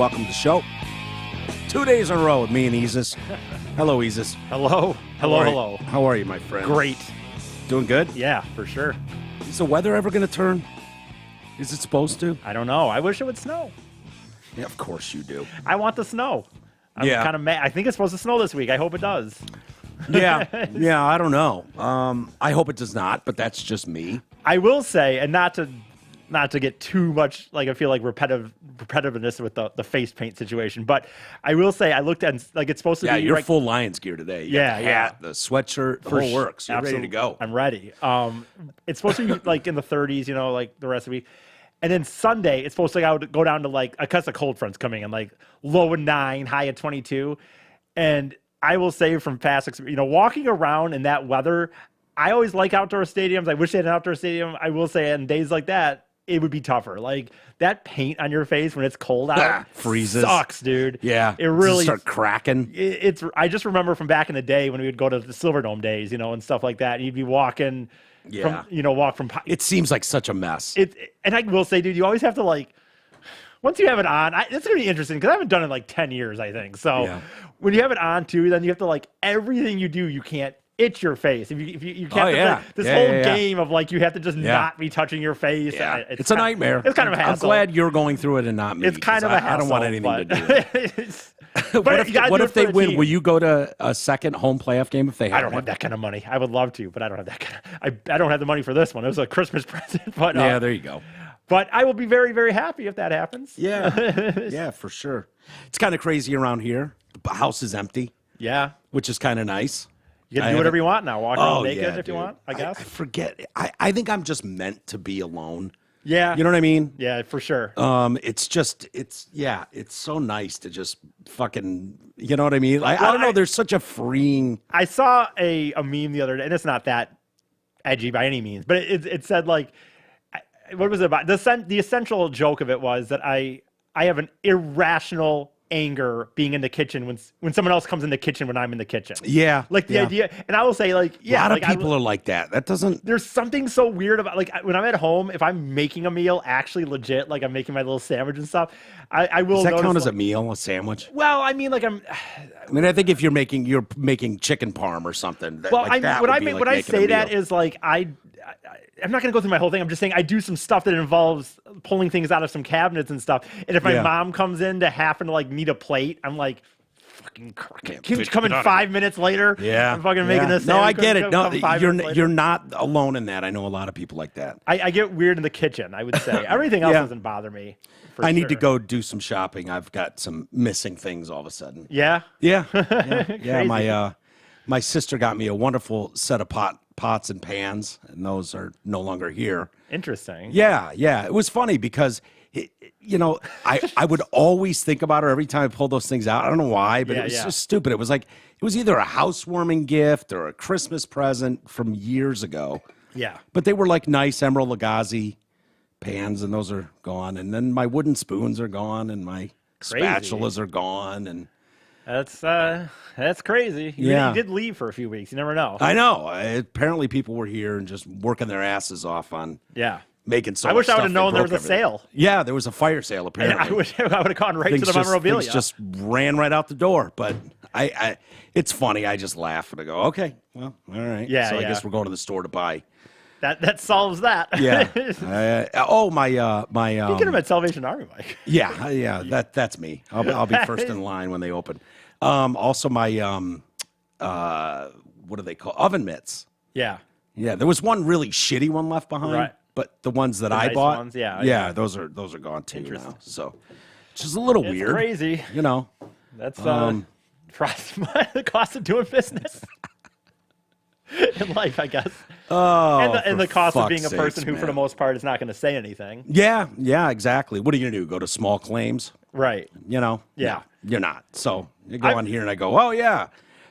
welcome to the show. 2 days in a row with me and Isis. Hello, Isis. Hello. Hello. How are you, my friend? Great. Doing good? Yeah, for sure. Is the weather ever going to turn? Is it supposed to? I don't know. I wish it would snow. Yeah, of course you do. I want the snow. I'm kind of mad. I think it's supposed to snow this week. I hope it does. Yeah, I don't know. I hope it does not, but that's just me. I will say, and not to get too much, like I feel like repetitiveness with the face paint situation, but I will say I looked at, like, it's supposed to be. Yeah, you're full Lions gear today. You got the hat, the sweatshirt, the whole works. You're ready to go. I'm ready. It's supposed to be like in the 30s, like the rest of the week. And then Sunday, it's supposed to go down to like, because the cold front's coming in, like low of 9, high of 22. And I will say from past experience, walking around in that weather, I always like outdoor stadiums. I wish they had an outdoor stadium. I will say on days like that, it would be tougher. Like that paint on your face when it's cold out freezes. Sucks, dude. Yeah. It really start cracking. I just remember from back in the day when we would go to the Silverdome days, and stuff like that. And you'd be walking from it seems like such a mess. And I will say, dude, you always have to once you have it on, it's going to be interesting because I haven't done it in like 10 years, I think. So when you have it on too, then you have to everything you do, you can't itch your face. If you can't, this whole game of you have to just not be touching your face. Yeah. It's a nightmare. It's kind of a hassle. I'm glad you're going through it and not me. It's kind of a hassle. I don't want anything to do with it. What if they win? Team. Will you go to a second home playoff game if they have I don't have that kind of money. I would love to, but I don't have that kind of, I don't have the money for this one. It was a Christmas present. But yeah, there you go. But I will be very, very happy if that happens. Yeah. Yeah, for sure. It's kind of crazy around here. The house is empty. Yeah. Which is kind of nice. You can do whatever you want now. Walk around naked if you want, I guess. I forget. I think I'm just meant to be alone. Yeah. You know what I mean? Yeah, for sure. It's so nice to just fucking, you know what I mean? I don't know. There's such a freeing. I saw a meme the other day, and it's not that edgy by any means, but it said what was it about? The essential joke of it was that I have an irrational anger being in the kitchen when someone else comes in the kitchen when I'm in the kitchen. Yeah. The idea, and I will say a lot of people are like that. That doesn't. There's something so weird about when I'm at home, if I'm making a meal, actually legit, like I'm making my little sandwich and stuff, I will. Does that count as a meal, a sandwich? Well, I mean, I think if you're making chicken parm or something. When I say that is I'm not going to go through my whole thing. I'm just saying I do some stuff that involves pulling things out of some cabinets and stuff. And if my mom comes in to happen to need a plate, I'm like, fucking can you come in 5 minutes later? Yeah. I'm fucking making this. No, I get it. No, you're not alone in that. I know a lot of people like that. I get weird in the kitchen, I would say. Everything else doesn't bother me. I need to go do some shopping. I've got some missing things all of a sudden. Yeah? Yeah. My sister got me a wonderful set of pots and pans, and those are no longer here. Interesting. Yeah. It was funny because, I would always think about her every time I pulled those things out. I don't know why, but it was just stupid. It was either a housewarming gift or a Christmas present from years ago. Yeah. But they were nice Emerald Lagasse pans, and those are gone. And then my wooden spoons are gone, and my spatulas are gone, and... That's crazy. You did leave for a few weeks. You never know. I know. Apparently, people were here and just working their asses off on making so much stuff. I wish I would have known there was a sale. Yeah, there was a fire sale, apparently. I would have gone right to the memorabilia. Things just ran right out the door. But it's funny. I just laugh and I go, okay, well, all right. Yeah, so I guess we're going to the store to buy. That solves that. Yeah. My. You get him at Salvation Army, Mike. Yeah. That's me. I'll be first in line when they open. Also, my what do they call oven mitts? Yeah. There was one really shitty one left behind, right. But the ones that I nice bought, ones, those are gone too now. So it's just a little weird. Crazy. That's the cost of doing business. In life, I guess. Oh, and the cost of being a person who, man, for the most part, is not going to say anything. Yeah, exactly. What are you going to do? Go to small claims? Right. Yeah. No, you're not. So you go on here and I go, oh, yeah.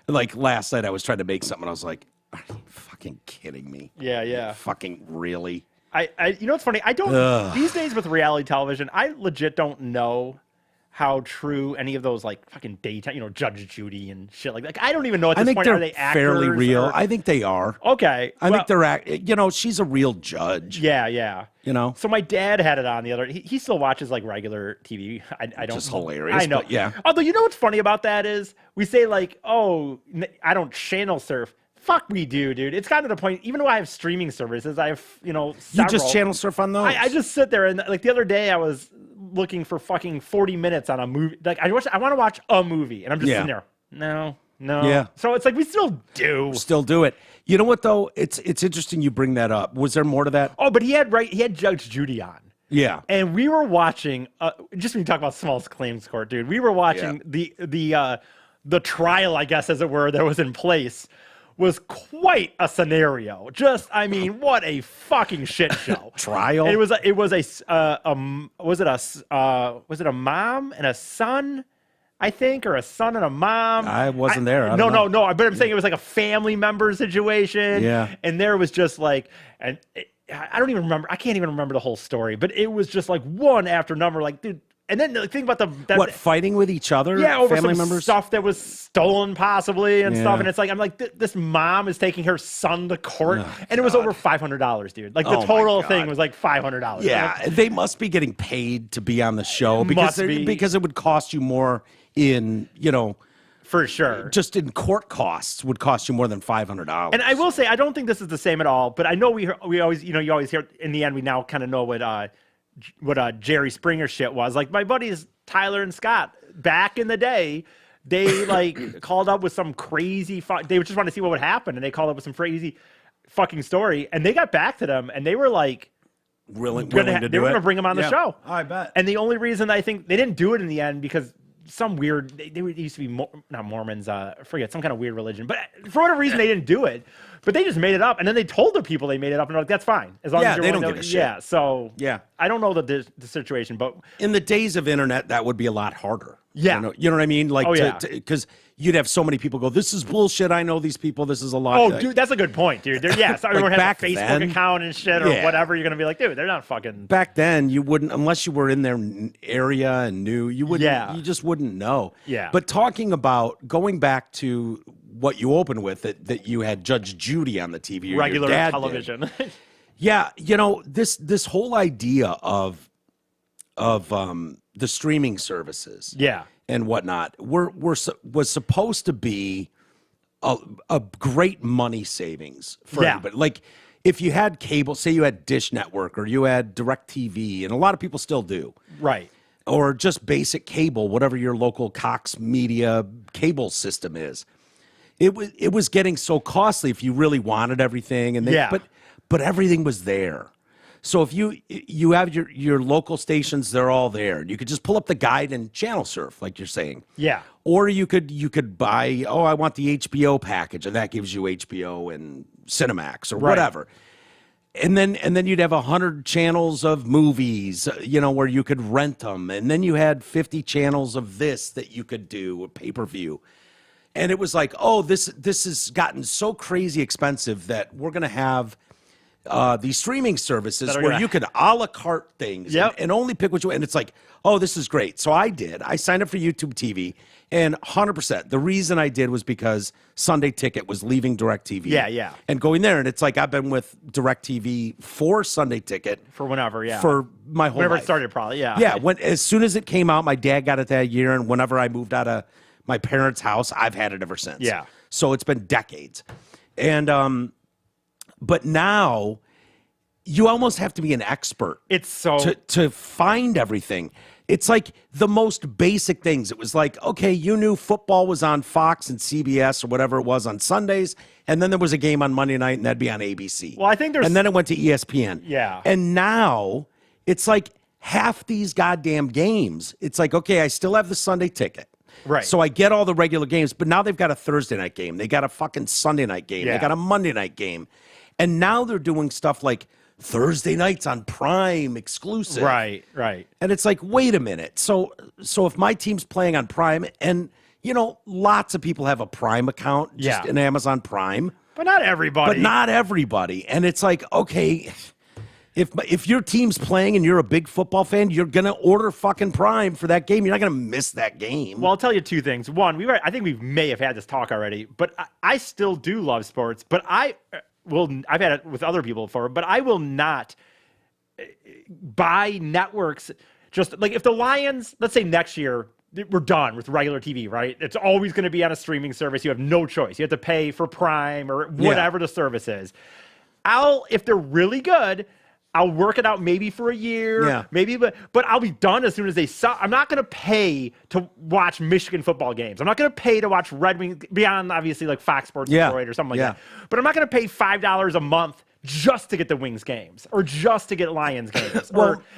Like last night I was trying to make something. I was like, are you fucking kidding me? Yeah. Fucking really? You know what's funny? I don't, these days with reality television, I legit don't know how true any of those like fucking daytime, Judge Judy and shit like that. I don't even know at this I think point, they're are they actors fairly real. or... I think they are. Okay. I think they're she's a real judge. Yeah. So my dad had it on the other. He still watches like regular TV. I don't. Just hilarious. I know. Yeah. Although what's funny about that is we say like, oh, I don't channel surf. Fuck, we do, dude. It's gotten to the point. Even though I have streaming services, I have several. You just channel surf on those. I just sit there and like the other day I was looking for fucking 40 minutes on a movie. Like I want to watch a movie, and I'm just sitting there. No. Yeah. So it's like we still do. Still do it. You know what though? It's interesting you bring that up. Was there more to that? Oh, but he had Judge Judy on. Yeah. And we were watching just when you talk about smallest claims court, dude, we were watching the trial, I guess, as it were, that was in place. Was quite a scenario. What a fucking shit show. Trial. It was a mom and a son, I think, or a son and a mom. I wasn't there. No. But I'm saying it was like a family member situation. Yeah. And there was just like, I don't even remember. I can't even remember the whole story. But it was just like one after another. Like, dude. And then think about fighting with each other? Yeah, over family some members? Stuff that was stolen possibly and stuff. And it's like, I'm like, this mom is taking her son to court. And it was over $500, dude. Like the total thing was like $500. Yeah, they must be getting paid to be on the show because it would cost you more in, for sure. Just in court costs would cost you more than $500. And I will say, I don't think this is the same at all, but I know we always, you always hear in the end, we now kind of know what Jerry Springer shit was. Like my buddies Tyler and Scott back in the day, they like called up with some crazy they just wanted to see what would happen, and they called up with some crazy fucking story, and they got back to them and they were like willing to do it. They were going to bring him on the show. I bet. And the only reason I think they didn't do it in the end because some weird they used to be not Mormons, forget, some kind of weird religion, but for whatever reason they didn't do it. But they just made it up, and then they told the people they made it up, and they're like, "That's fine, as long as they don't give a shit." Yeah, so I don't know the situation, but in the days of internet, that would be a lot harder. Yeah, you know what I mean? Like, because you'd have so many people go, "This is bullshit. I know these people. This is a lot." Oh, dude, that's a good point, dude. So everyone has a Facebook account and shit or whatever. You're gonna be like, dude, they're not fucking. Back then, you wouldn't, unless you were in their area and knew. You wouldn't. Yeah. You just wouldn't know. Yeah. But talking about going back to what you opened with, that you had Judge Judy on the TV, regular television. Yeah, this whole idea of the streaming services, and whatnot, was supposed to be a great money savings for everybody. Like if you had cable, say you had Dish Network or you had DirecTV, and a lot of people still do, right? Or just basic cable, whatever your local Cox Media cable system is. It was getting so costly if you really wanted everything, and but everything was there. So if you have your local stations, they're all there. You could just pull up the guide and channel surf, like you're saying. Yeah. Or you could buy, I want the HBO package, and that gives you HBO and Cinemax or whatever. And then you'd have 100 channels of movies, where you could rent them, and then you had 50 channels of this that you could do, a pay-per-view. And it was like, this has gotten so crazy expensive that we're going to have these streaming services where you could a la carte things and only pick what you want. And it's like, this is great. So I signed up for YouTube TV, and 100%. The reason I did was because Sunday Ticket was leaving DirecTV. Yeah. And going there. And it's like, I've been with DirecTV for Sunday Ticket. For whenever, for my whole whenever life. It started, probably, Yeah, as soon as it came out, my dad got it that year. And whenever I moved out of my parents' house, I've had it ever since. Yeah. So it's been decades. And but now you almost have to be an expert. It's so to find everything. It's like the most basic things. It was like, okay, you knew football was on Fox and CBS or whatever it was on Sundays, and then there was a game on Monday night, and that'd be on ABC. Well, I think and then it went to ESPN. Yeah. And now it's like half these goddamn games. It's like, okay, I still have the Sunday Ticket. Right. So I get all the regular games, but now they've got a Thursday night game. They got a fucking Sunday night game. They got a Monday night game. And now they're doing stuff like Thursday nights on Prime exclusive. Right. And it's like, wait a minute. So if my team's playing on Prime, and lots of people have a Prime account just in Amazon Prime. But not everybody. And it's like, okay, If your team's playing and you're a big football fan, you're gonna order fucking Prime for that game. You're not gonna miss that game. Well, I'll tell you two things. One, I think we may have had this talk already, but I still do love sports. But I've had it with other people before, but I will not buy networks. Just like if the Lions, let's say next year, we're done with regular TV, right? It's always going to be on a streaming service. You have no choice. You have to pay for Prime or whatever the service is. If they're really good, I'll work it out maybe for a year, maybe, but I'll be done as soon as they sell. I'm not going to pay to watch Michigan football games. I'm not going to pay to watch Red Wings beyond obviously like Fox Sports Detroit or something like that. But I'm not going to pay $5 a month just to get the Wings games or just to get Lions games.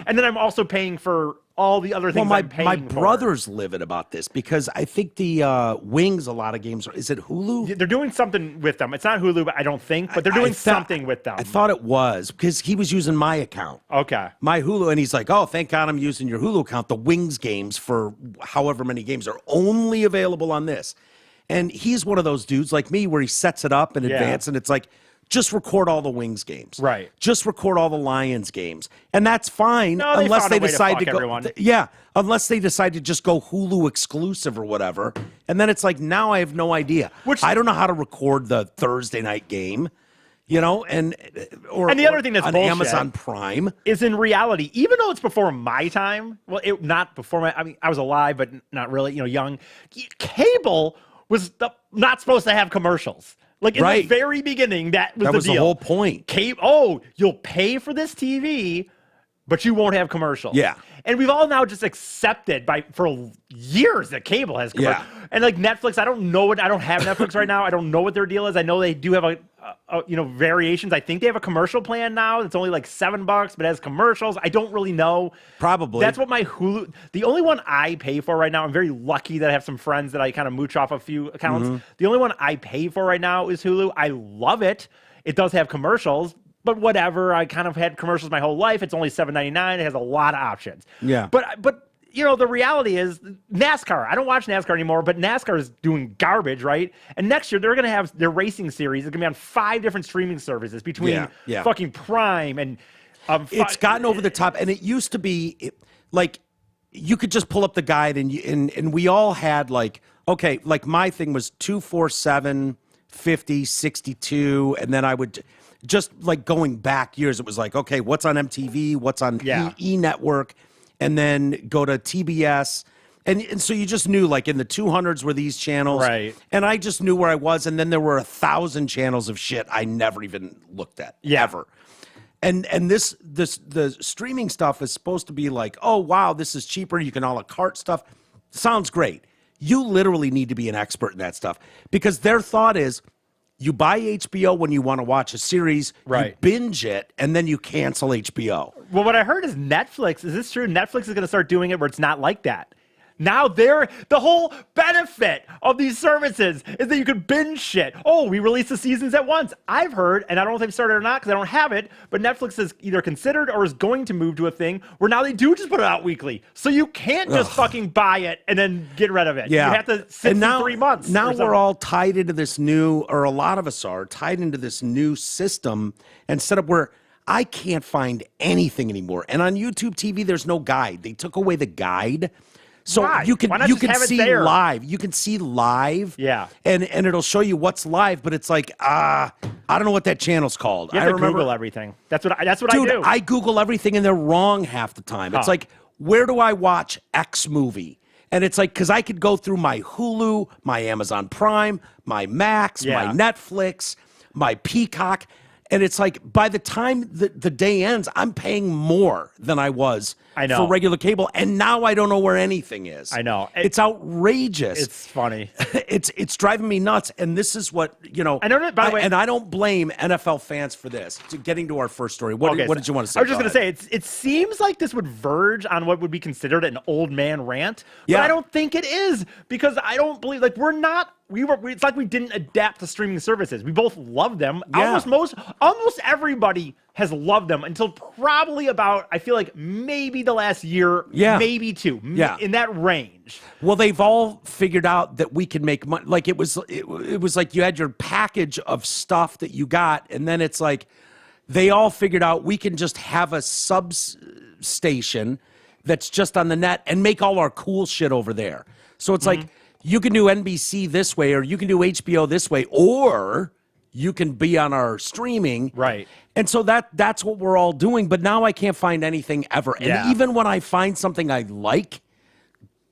And then I'm also paying for all the other things I'm paying my brothers live it about this because I think the Wings, a lot of games, is it Hulu? They're doing something with them. It's not Hulu, but I don't think, but they're doing something with them. I thought it was because he was using my account. Okay. My Hulu, and he's like, oh, thank God I'm using your Hulu account. The Wings games for however many games are only available on this. And he's one of those dudes like me where he sets it up in advance and it's like, just record all the Wings games. Right. Just record all the Lions games. And that's fine unless they decide to go. Everyone. Unless they decide to just go Hulu exclusive or whatever. And then it's like, now I have no idea. I don't know how to record the Thursday night game, and the other thing that's on bullshit Amazon Prime is in reality, even though it's before my time, not before I was alive, but not really, young, cable was not supposed to have commercials. Like in the very beginning, that was the deal. That was the whole point. You'll pay for this TV, but you won't have commercials. Yeah. And we've all now just accepted for years that cable has commercials. Yeah. And like Netflix, I don't have Netflix right now. I don't know what their deal is. I know they do have variations. I think they have a commercial plan now. It's only like $7, but it has commercials. I don't really know. Probably. That's what my Hulu, the only one I pay for right now, I'm very lucky that I have some friends that I kind of mooch off a few accounts. Mm-hmm. The only one I pay for right now is Hulu. I love it. It does have commercials, but whatever. I kind of had commercials my whole life. It's only $7.99. It has a lot of options. Yeah. But the reality is NASCAR. I don't watch NASCAR anymore, but NASCAR is doing garbage, right? And next year they're going to have their racing series. It's going to be on 5 different streaming services between fucking Prime and it's gotten over the top. And it used to be like you could just pull up the guide and we all had like my thing was 247, 50, 62, and then I would just like going back years. It was like, okay, what's on MTV? What's on E Network? And then go to TBS. And so you just knew, like, in the 200s were these channels. Right. And I just knew where I was. And then there were 1,000 channels of shit I never even looked at, ever. And the streaming stuff is supposed to be like, oh, wow, this is cheaper. You can a la carte stuff. Sounds great. You literally need to be an expert in that stuff. Because their thought is, you buy HBO when you want to watch a series, you binge it, and then you cancel HBO. Well, what I heard is Netflix. Is this true? Netflix is going to start doing it where it's not like that. Now the whole benefit of these services is that you can binge shit. Oh, we release the seasons at once. I've heard, and I don't know if they've started or not because I don't have it, but Netflix has either considered or is going to move to a thing where now they do just put it out weekly. So you can't just fucking buy it and then get rid of it. Yeah. You have to sit for 3 months. Now we're all tied into this new, or a lot of us are tied into this new system and set up where I can't find anything anymore. And on YouTube TV, there's no guide. They took away the guide. So you can see live. You can see live. Yeah. And it'll show you what's live, but it's like, I don't know what that channel's called. You have to Google everything. That's what I do. Dude, I Google everything and they're wrong half the time. It's like, where do I watch X movie? And it's like, because I could go through my Hulu, my Amazon Prime, my Max, my Netflix, my Peacock. And it's like, by the time the day ends, I'm paying more than I was for regular cable. And now I don't know where anything is. I know. It's outrageous. It's funny. It's driving me nuts. And this is what, I know that, by the way. And I don't blame NFL fans for this. Getting to our first story. What did you want to say? I was just going to say, it seems like this would verge on what would be considered an old man rant. But I don't think it is, because I don't believe, like, it's like we didn't adapt to streaming services. We both love them. Yeah. Almost everybody has loved them until probably about, I feel like maybe the last year, maybe 2, in that range. Well, they've all figured out that we can make money. Like it was like you had your package of stuff that you got, and then it's like, they all figured out we can just have a substation that's just on the net and make all our cool shit over there. So it's like you can do NBC this way, or you can do HBO this way, or you can be on our streaming. Right. And so that's what we're all doing. But now I can't find anything ever. And even when I find something I like,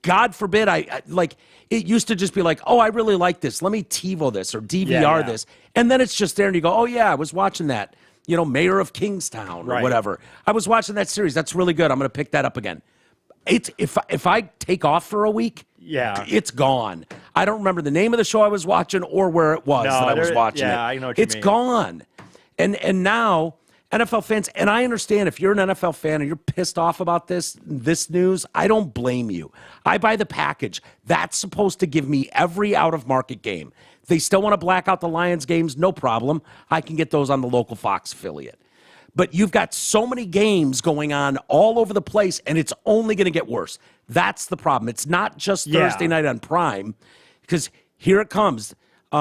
God forbid, I like, it used to just be like, oh, I really like this. Let me TiVo this or DVR this. And then it's just there and you go, oh yeah, I was watching that. Mayor of Kingstown or whatever. I was watching that series. That's really good. I'm going to pick that up again. It's if I take off for a week, it's gone. I don't remember the name of the show I was watching or where it was that I was watching it. I know what you mean. It's gone. And now NFL fans, and I understand if you're an NFL fan and you're pissed off about this news, I don't blame you. I buy the package. That's supposed to give me every out-of-market game. If they still want to black out the Lions games, no problem. I can get those on the local Fox affiliate. But you've got so many games going on all over the place, and it's only going to get worse. That's the problem. It's not just Thursday night on Prime, because here it comes. The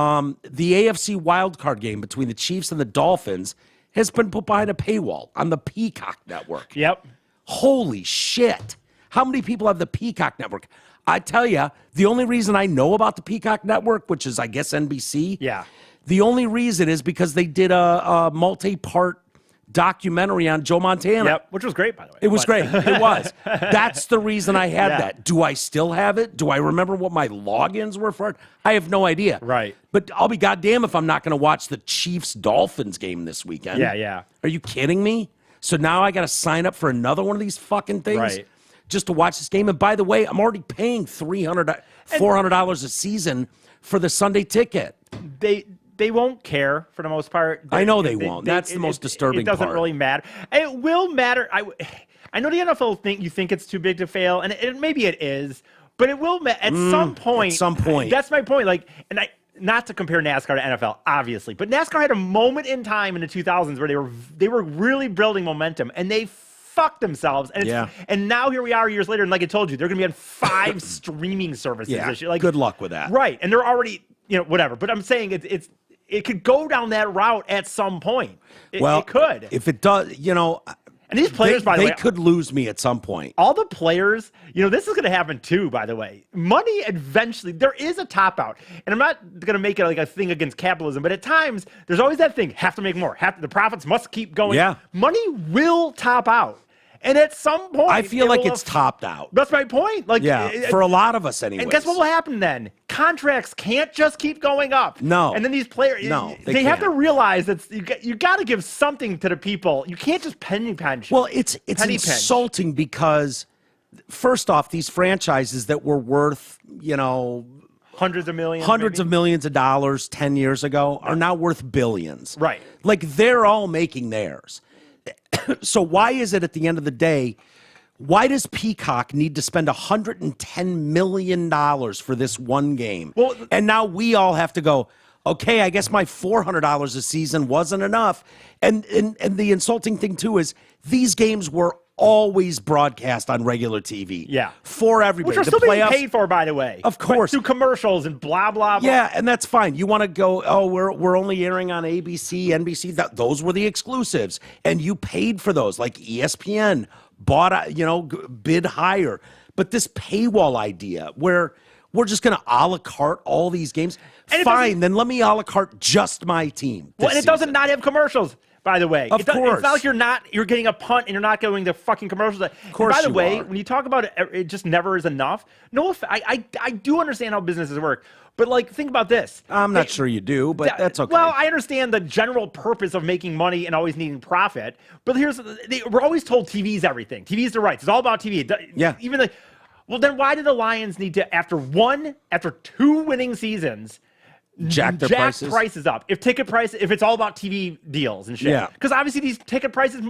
AFC wildcard game between the Chiefs and the Dolphins has been put behind a paywall on the Peacock Network. Yep. Holy shit. How many people have the Peacock Network? I tell you, the only reason I know about the Peacock Network, which is, I guess, NBC, the only reason is because they did a multi-part documentary on Joe Montana. Yep, which was great, by the way. It was great. It was. That's the reason I had that. Do I still have it? Do I remember what my logins were for it? I have no idea. Right. But I'll be goddamn if I'm not going to watch the Chiefs-Dolphins game this weekend. Yeah. Are you kidding me? So now I got to sign up for another one of these fucking things just to watch this game. And by the way, I'm already paying $300, $400 a season for the Sunday ticket. They won't care for the most part. I know they won't. That's the most disturbing part. It doesn't really matter. It will matter. I know the NFL you think it's too big to fail, and maybe it is, but it will at some point. At some point. That's my point. Not to compare NASCAR to NFL, obviously, but NASCAR had a moment in time in the 2000s where they were really building momentum, and they fucked themselves. And now here we are years later, and like I told you, they're going to be on 5 streaming services. Yeah. Good luck with that. Right, and they're already whatever. But I'm saying it could go down that route at some point. It could. If it does, and these players, by the way, they could lose me at some point. All the players, this is going to happen too, by the way. Money eventually, there is a top out. And I'm not going to make it like a thing against capitalism, but at times, there's always that thing, have to make more. The profits must keep going. Yeah. Money will top out. And at some point, I feel like it's topped out. That's my point. For a lot of us anyway. And guess what will happen then? Contracts can't just keep going up. No. And then these players, they have to realize that you got to give something to the people. You can't just penny pinch. Well, it's insulting because, first off, these franchises that were worth, hundreds of millions of dollars 10 years ago are now worth billions. Right. Like they're all making theirs. So why is it at the end of the day, why does Peacock need to spend $110 million for this one game? Well, and now we all have to go, okay, I guess my $400 a season wasn't enough. And the insulting thing, too, is these games were always broadcast on regular TV. Yeah. For everybody. Which are still being paid for, by the way. Of course. Through commercials and blah, blah, blah. Yeah, and that's fine. You want to go, we're only airing on ABC, NBC. Those were the exclusives. And you paid for those. Like ESPN bought, bid higher. But this paywall idea where we're just going to a la carte all these games. Fine, then let me a la carte just my team. Well, and it doesn't not have commercials. By the way, of course. It's not like you're getting a punt and you're not going to fucking commercials. Of course, by the way, when you talk about it just never is enough. No, I do understand how businesses work, but think about this. I'm not sure you do, but that's okay. Well, I understand the general purpose of making money and always needing profit, but we're always told TV's everything. TV's the rights. It's all about TV. Yeah. Well, then why do the Lions need to after 2 winning seasons? Jack prices up. If it's all about TV deals and shit. Yeah. Because obviously these ticket prices,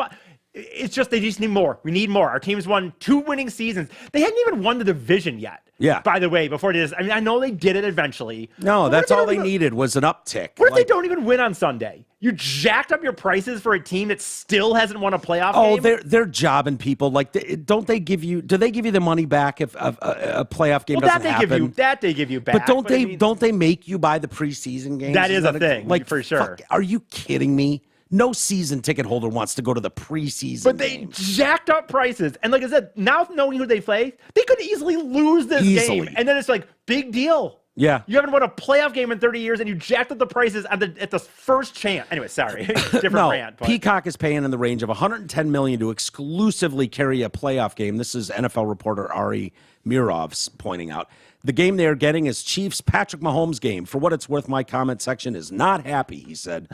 it's just they just need more. We need more. Our team's won 2 winning seasons. They hadn't even won the division yet. Yeah. By the way, before this, I know they did it eventually. No, that's all they needed was an uptick. What if they don't even win on Sunday? You jacked up your prices for a team that still hasn't won a playoff game? Oh, they're jobbing people. Do they give you the money back if a playoff game doesn't happen? That they give you back. But don't they make you buy the preseason games? That is a thing, for sure. Are you kidding me? No season ticket holder wants to go to the preseason But they jacked up prices. And like I said, now knowing who they play, they could easily lose this game. And then it's like, big deal. Yeah. You haven't won a playoff game in 30 years, and you jacked up the prices at the first chance. Anyway, sorry. Different rant. But. Peacock is paying in the range of $110 million to exclusively carry a playoff game. This is NFL reporter Ari Mirov's pointing out. The game they are getting is Chiefs Patrick Mahomes game. For what it's worth, my comment section is not happy, he said.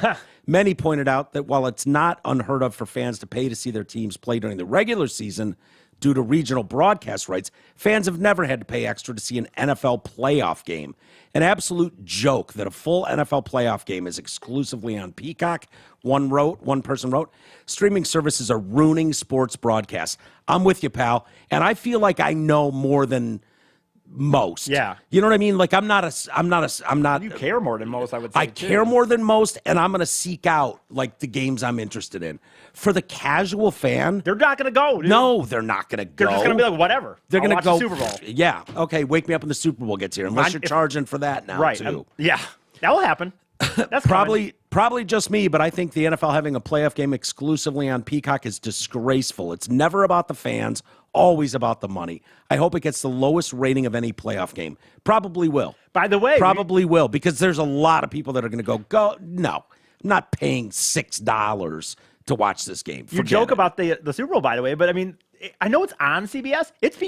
Many pointed out that while it's not unheard of for fans to pay to see their teams play during the regular season due to regional broadcast rights, fans have never had to pay extra to see an NFL playoff game. An absolute joke that a full NFL playoff game is exclusively on Peacock. One person wrote, streaming services are ruining sports broadcasts. I'm with you, pal. And I feel like I know more than most. Yeah. You know what I mean? Like I'm not. You care more than most, I would say. I care more than most, and I'm going to seek out like the games I'm interested in. For the casual fan, they're not going to go. Dude. No, they're not going to go. They're just going to be like, whatever. They're going to go the Super Bowl. Yeah. Okay. Wake me up when the Super Bowl gets here. Unless you're charging for that now, right? Too. Yeah, that will happen. That's probably just me, but I think the NFL having a playoff game exclusively on Peacock is disgraceful. It's never about the fans, always about the money. I hope it gets the lowest rating of any playoff game. Probably will. By the way, probably will, because there's a lot of people that are going to go. No, I'm not paying $6 to watch this game. You joke about the Super Bowl, by the way, but I mean, I know it's on CBS. It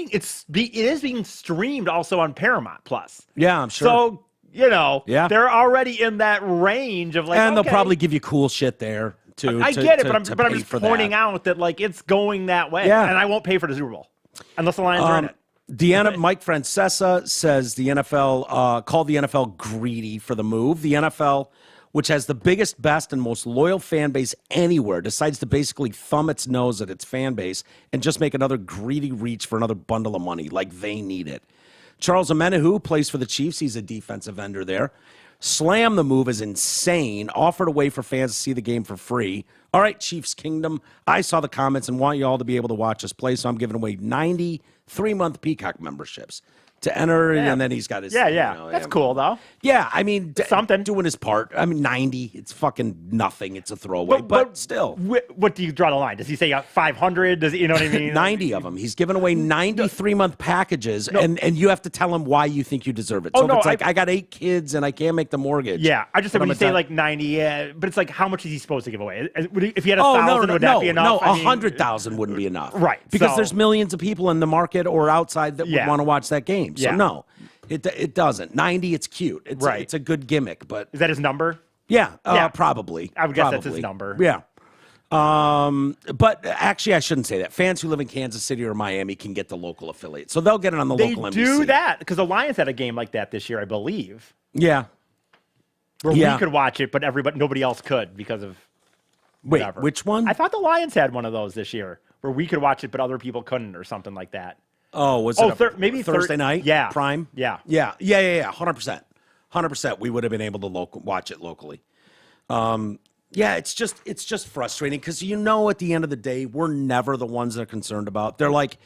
is being streamed also on Paramount Plus. Yeah, I'm sure. So. They're already in that range of like, and they'll probably give you cool shit there too. I get it, but I'm just pointing out that like it's going that way, and I won't pay for the Super Bowl unless the Lions are in it. Mike Francesa says the NFL called the NFL greedy for the move. The NFL, which has the biggest, best, and most loyal fan base anywhere, decides to basically thumb its nose at its fan base and just make another greedy reach for another bundle of money like they need it. Charles Omenihu plays for the Chiefs. He's a defensive ender there. Slam the move is insane. Offered a way for fans to see the game for free. All right, Chiefs Kingdom. I saw the comments and want you all to be able to watch us play, so I'm giving away 90 3-month Peacock memberships to enter, and then he's got his... That's cool, though. Yeah, I mean... Something. Doing his part. I mean, 90, it's fucking nothing. It's a throwaway, but still. What do you draw the line? Does he say 500? Does he, you know what I mean? 90 of them. He's giving away 90 3-month packages, and you have to tell him why you think you deserve it. So if it's like, I got 8 kids, and I can't make the mortgage. Yeah, I just said when you say like 90, but it's like, how much is he supposed to give away? If he had 1,000, would that be enough? No, 100,000 wouldn't be enough. Right. Because there's millions of people in the market or outside that would want to watch that game. So no. It doesn't. 90, it's cute. It's a good gimmick, but... Is that his number? Yeah, probably. I would guess that's his number. Yeah. But actually, I shouldn't say that. Fans who live in Kansas City or Miami can get the local affiliate. So they'll get it on the local NBC. They do that, because the Lions had a game like that this year, I believe. Yeah. Where we could watch it, but nobody else could because of whatever. Wait, which one? I thought the Lions had one of those this year, where we could watch it, but other people couldn't or something like that. Oh, was it maybe Thursday night? Yeah. Prime? Yeah. 100%. 100%. We would have been able to watch it locally. It's just frustrating because at the end of the day, we're never the ones they're concerned about. They're like,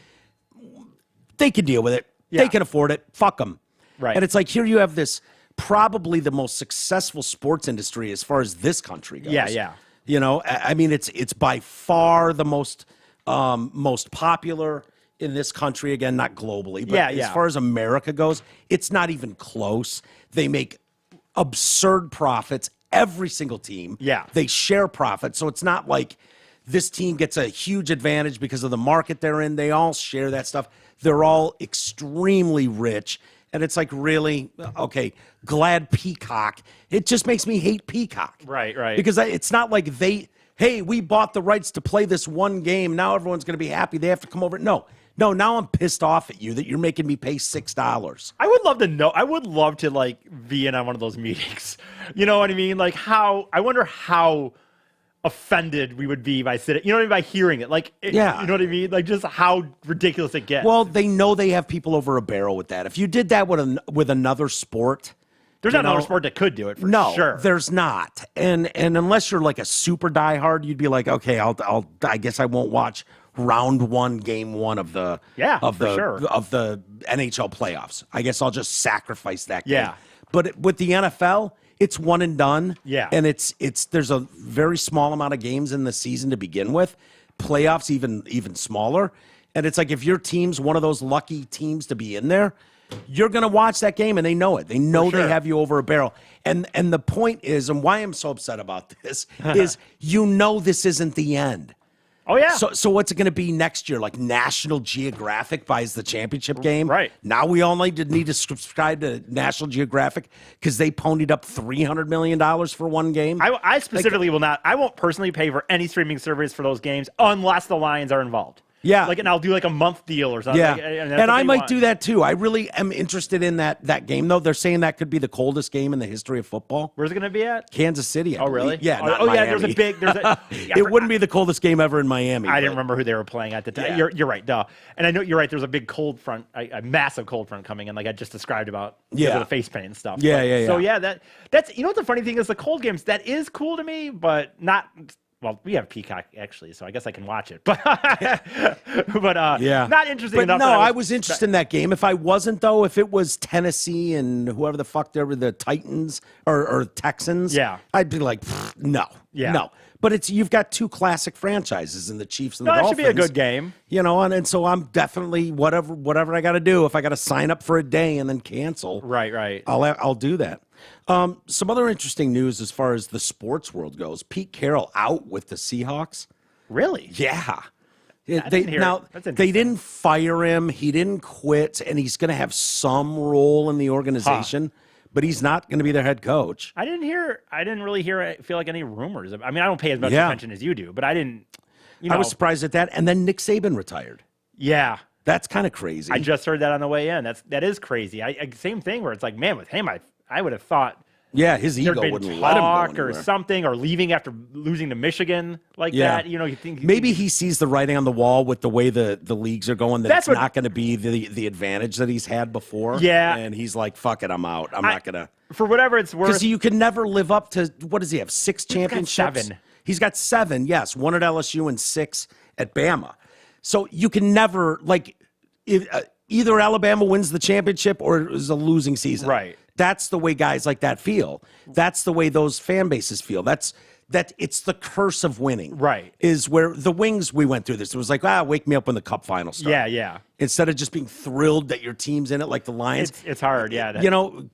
they can deal with it. Yeah. They can afford it. Fuck them. Right. And it's like, here you have this probably the most successful sports industry as far as this country goes. Yeah. I mean, it's by far the most popular in this country, again, not globally, but as far as America goes, it's not even close. They make absurd profits, every single team. Yeah. They share profits, so it's not like this team gets a huge advantage because of the market they're in. They all share that stuff. They're all extremely rich, and it's like, really? Okay, glad Peacock. It just makes me hate Peacock. Right. Because it's not like hey, we bought the rights to play this one game. Now everyone's going to be happy. They have to come over. No, now I'm pissed off at you that you're making me pay $6. I would love to know. I would love to like be in on one of those meetings. You know what I mean? Like I wonder how offended we would be by sitting, you know what I mean, by hearing it. Like, you know what I mean? Like just how ridiculous it gets. Well, they know they have people over a barrel with that. If you did that with another sport, there's not another sport that could do it for sure. No, there's not. And unless you're like a super diehard, you'd be like, okay, I guess I won't watch round 1, game 1 of the NHL playoffs. I guess I'll just sacrifice that game. Yeah. But with the NFL, it's one and done. Yeah. And there's a very small amount of games in the season to begin with. Playoffs even smaller. And it's like if your team's one of those lucky teams to be in there, you're going to watch that game, and they know it. They know they have you over a barrel. And the point is, and why I'm so upset about this, is this isn't the end. Oh, yeah. So what's it going to be next year? Like National Geographic buys the championship game? Right. Now we all need to subscribe to National Geographic because they ponied up $300 million for one game? I specifically will not. I won't personally pay for any streaming service for those games unless the Lions are involved. Yeah. And I'll do like a month deal or something. Yeah. And I might do that too. I really am interested in that game, though. They're saying that could be the coldest game in the history of football. Where's it going to be at? Kansas City. Oh, really? Yeah. Yeah. There's a big. It wouldn't be the coldest game ever in Miami. I didn't remember who they were playing at the time. Yeah. You're right, duh. And I know you're right. There's a big cold front, a massive cold front coming in, like I just described about the face paint and stuff. Yeah. So that's what the funny thing is, the cold games, that is cool to me, but not. Well, we have Peacock actually, so I guess I can watch it. But not interesting enough. No, I was interested in that game. If I wasn't, though, if it was Tennessee and whoever the fuck they were, the Titans or Texans, I'd be like, no. But you've got two classic franchises in the Chiefs and the Dolphins. That should be a good game. And so I'm definitely whatever I got to do. If I got to sign up for a day and then cancel, right, I'll do that. Some other interesting news as far as the sports world goes. Pete Carroll out with the Seahawks. Really? Yeah. They didn't fire him. He didn't quit, and he's going to have some role in the organization, but he's not going to be their head coach. I didn't really feel like any rumors. I mean, I don't pay as much attention as you do, but I didn't. I was surprised at that. And then Nick Saban retired. Yeah. That's kind of crazy. I just heard that on the way in. That is crazy. Same thing where it's like, man, with him, I would have thought. Yeah, his ego wouldn't let him go anywhere. Or something, or leaving after losing to Michigan that. You think maybe he sees the writing on the wall with the way the leagues are going. That's not going to be the advantage that he's had before. Yeah, and he's like, "Fuck it, I'm out. I'm not gonna." For whatever it's worth, because you can never live up to what does he have? 6 championships. He's got 7. Yes, 1 at LSU and 6 at Bama. So you can never either Alabama wins the championship or it was a losing season. Right. That's the way guys like that feel. That's the way those fan bases feel. It's the curse of winning. Right. Is where the Wings, we went through this. It was like, wake me up when the Cup final starts. Yeah. Instead of just being thrilled that your team's in it like the Lions. It's hard, yeah.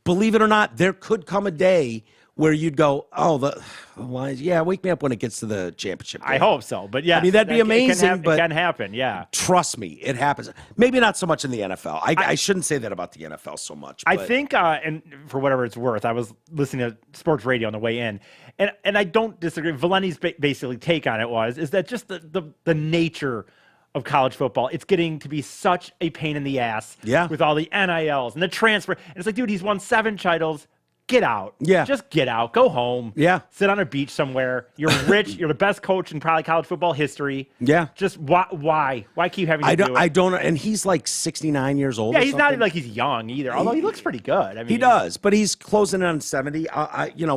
Believe it or not, there could come a day where you'd go, the Lions, wake me up when it gets to the championship game. I hope so, but yeah. I mean, that'd be amazing, it can happen, yeah. Trust me, it happens. Maybe not so much in the NFL. I shouldn't say that about the NFL so much. But I think, and for whatever it's worth, I was listening to sports radio on the way in, and I don't disagree. Valenti's basically take on it is that just the nature of college football, it's getting to be such a pain in the ass with all the NILs and the transfer. And it's like, dude, he's won 7 titles. Get out. Yeah. Just get out. Go home. Yeah. Sit on a beach somewhere. You're rich. You're the best coach in probably college football history. Yeah. Just why? Why keep having to do it? I don't. And he's like 69 years old. Yeah, he's not like he's young either. Although he looks pretty good. I mean, he does, but he's closing in on 70.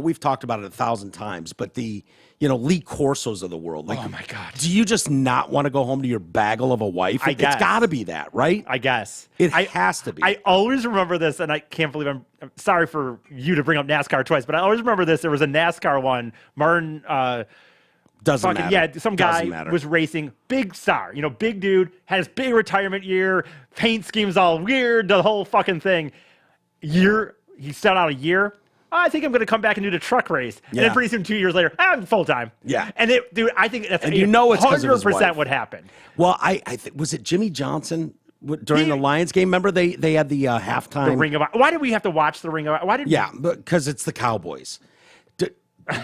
We've talked about it 1,000 times, but the Lee Corsos of the world. Like, oh my God. Do you just not want to go home to your bagel of a wife? I guess. It's got to be that, right? I guess. It has to be. I always remember this, and I can't believe I'm sorry for you to bring up NASCAR twice, but I always remember this. There was a NASCAR one. Martin. Doesn't matter. Yeah, some guy was racing. Big star. Big dude. Had his big retirement year. Paint scheme's all weird. The whole fucking thing. He set out a year. I think I'm going to come back and do the truck race. And then pretty soon, 2 years later, I'm full time. Yeah. And I think that's and it's 100% what happened. Well, I think, was it Jimmy Johnson during the Lions game? Remember they had the halftime. The Ring of Honor. Why did we have to watch the Ring of Honor? Because it's the Cowboys. Did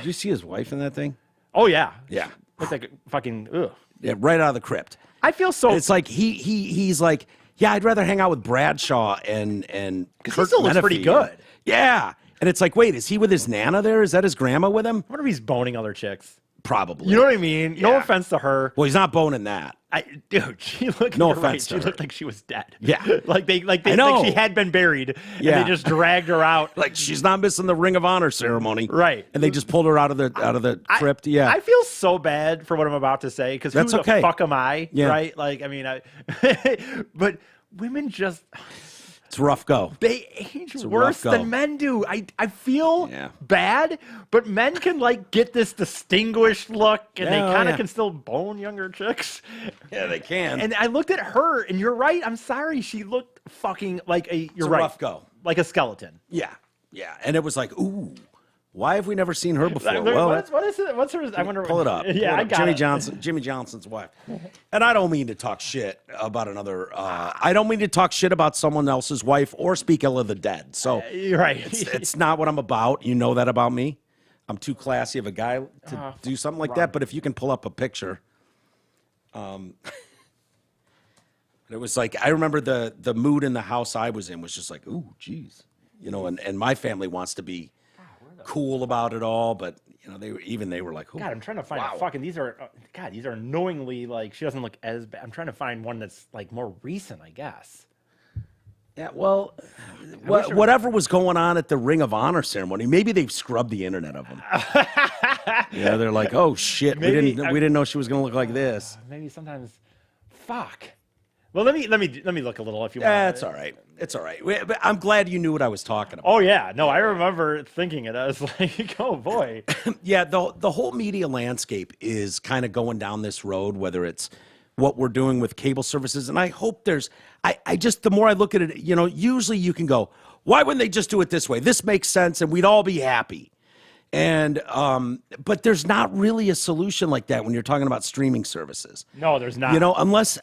you see his wife in that thing? Oh, yeah. Yeah. Looks like fucking, ugh. Yeah, right out of the crypt. I feel so. It's like he's like, I'd rather hang out with Bradshaw and because he still looks pretty good. Yeah. And it's like, wait, is he with his Nana there? Is that his grandma with him? I wonder if he's boning other chicks. Probably. You know what I mean? Yeah. No offense to her. Well, he's not boning that. Dude, she looked. No offense to her. She looked like she was dead. Yeah, like she had been buried. Yeah, and they just dragged her out. Like she's not missing the Ring of Honor ceremony. Right. And they just pulled her out of the crypt. Yeah. I feel so bad for what I'm about to say because who the fuck am I? Yeah. Right. Like I mean, but women just. It's a rough go. They age worse than men do. I feel bad, but men can like get this distinguished look, and they kind of can still bone younger chicks. Yeah, they can. And I looked at her, and you're right. I'm sorry. She looked fucking like a. You're right. Rough go. Like a skeleton. Yeah. And it was like, ooh. Why have we never seen her before? What is it? What's her? I wonder. Pull it up. Yeah, I got Jimmy Johnson's wife. And I don't mean to talk shit about another. I don't mean to talk shit about someone else's wife or speak ill of the dead. So you're right. It's not what I'm about. You know that about me. I'm too classy of a guy to do something like that. But if you can pull up a picture, it was like I remember the mood in the house I was in was just like, ooh, geez, and my family wants to be cool about it all, but they were like, oh, God, I'm trying to find fucking these are annoyingly like she doesn't look as bad. I'm trying to find one that's like more recent, I guess. Yeah, well, whatever was going on at the Ring of Honor ceremony, maybe they've scrubbed the internet of them. Yeah, they're like, oh shit, we didn't know she was gonna look like this. Maybe sometimes, fuck. Well, let me look a little if you want. That's all right. It's all right. But I'm glad you knew what I was talking about. Oh yeah, no, I remember thinking it. I was like, oh boy. Yeah, the whole media landscape is kind of going down this road. Whether it's what we're doing with cable services, and I hope I just the more I look at it, usually you can go, why wouldn't they just do it this way? This makes sense, and we'd all be happy. And but there's not really a solution like that when you're talking about streaming services. No, there's not.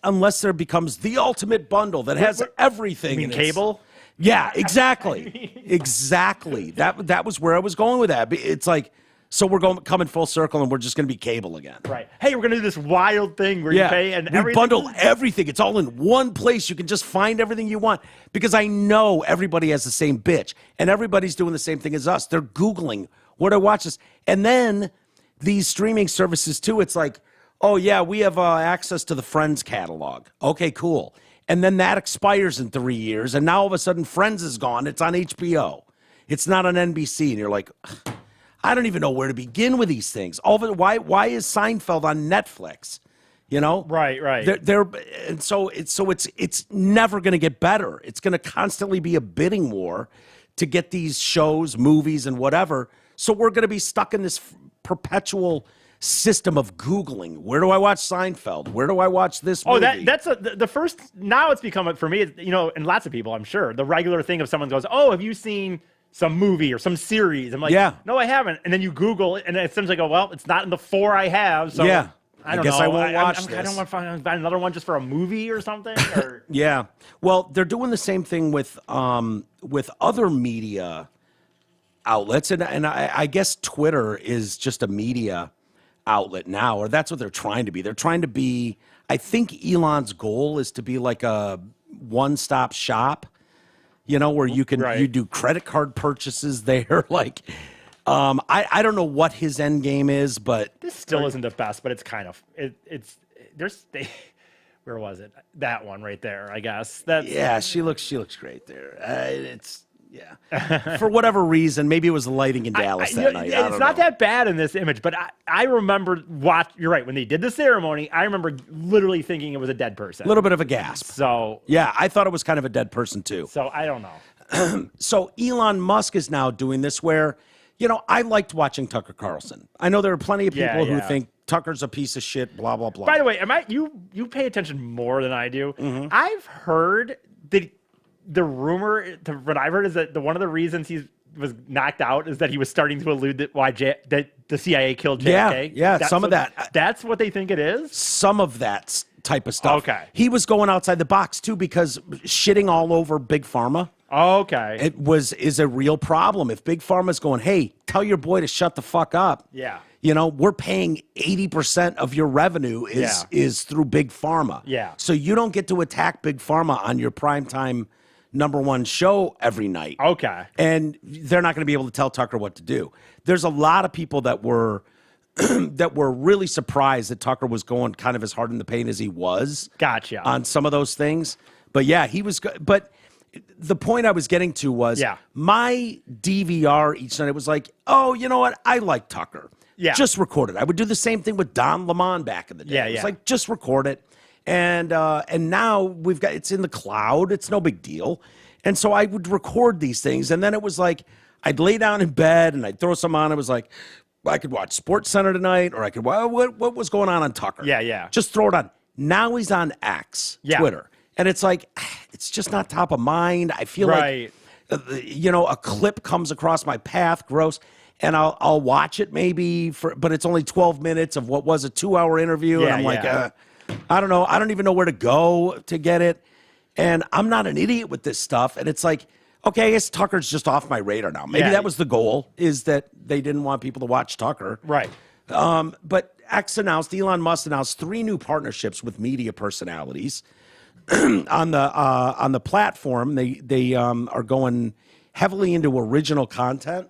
Unless there becomes the ultimate bundle that has everything. You mean cable? Yeah, exactly. Exactly. That was where I was going with that. It's like, so we're coming full circle, and we're just going to be cable again. Right. Hey, we're going to do this wild thing where you pay and we bundle everything. It's all in one place. You can just find everything you want, because I know everybody has the same bitch, and everybody's doing the same thing as us. They're Googling, where do I watch this? And then these streaming services too, it's like, oh yeah, we have access to the Friends catalog. Okay, cool. And then that expires in 3 years, and now all of a sudden Friends is gone. It's on HBO. It's not on NBC, and you're like, I don't even know where to begin with these things. All of it. Why is Seinfeld on Netflix? Right. And so it's never going to get better. It's going to constantly be a bidding war to get these shows, movies, and whatever. So we're going to be stuck in this perpetual system of Googling. Where do I watch Seinfeld? Where do I watch this movie? Oh, that's the first. Now it's become, for me, and lots of people, I'm sure, the regular thing of someone goes, oh, have you seen some movie or some series? I'm like, no, I haven't. And then you Google it, and it seems like, oh, well, it's not in the 4 I have. So yeah. I guess know. I won't watch this. I don't want to find another one just for a movie or something. Or... Yeah. Well, they're doing the same thing with other media outlets, and I guess Twitter is just a media outlet now, or that's what they're trying to be. They're trying to be. I think Elon's goal is to be like a one-stop shop. Where you can you do credit card purchases there, like. I don't know what his end game is, but this still isn't the best. But it's kind of where was it? That one right there, I guess. She looks great there. For whatever reason, maybe it was the lighting in Dallas that night. It's not that bad in this image, but I remember you're right, when they did the ceremony, I remember literally thinking it was a dead person. A little bit of a gasp. So yeah, I thought it was kind of a dead person too. So I don't know. So Elon Musk is now doing this where. I liked watching Tucker Carlson. I know there are plenty of people who think Tucker's a piece of shit, blah, blah, blah. By the way, you pay attention more than I do. Mm-hmm. I've heard that the rumor, what I've heard is that one of the reasons he was knocked out is that he was starting to allude that the CIA killed JFK. Yeah, some of that. That's what they think it is? Some of that type of stuff. Okay. He was going outside the box, too, because shitting all over Big Pharma. Okay. Is a real problem. If Big Pharma's going, hey, tell your boy to shut the fuck up. Yeah. We're paying 80% of your revenue is through Big Pharma. Yeah. So you don't get to attack Big Pharma on your primetime #1 show every night. Okay. And they're not going to be able to tell Tucker what to do. There's a lot of people that were really surprised that Tucker was going kind of as hard in the paint as he was. Gotcha. On some of those things. But yeah, he was good. But the point I was getting to was my DVR each night. It was like, oh, you know what? I like Tucker. Yeah. Just record it. I would do the same thing with Don Lemon back in the day. Yeah, It's like, just record it. And now it's in the cloud. It's no big deal. And so I would record these things. And then it was like, I'd lay down in bed and I'd throw some on. It was like, I could watch Sports Center tonight, or I could, what was going on Tucker? Yeah. Just throw it on. Now he's on X, Twitter. And it's like, it's just not top of mind. I feel like, a clip comes across my path, gross. And I'll watch it maybe, but it's only 12 minutes of what was a 2-hour interview. And I'm like, I don't know. I don't even know where to go to get it. And I'm not an idiot with this stuff. And it's like, okay, I guess Tucker's just off my radar now. Maybe that was the goal, is that they didn't want people to watch Tucker. Right. But Elon Musk announced 3 new partnerships with media personalities on the platform. They are going heavily into original content,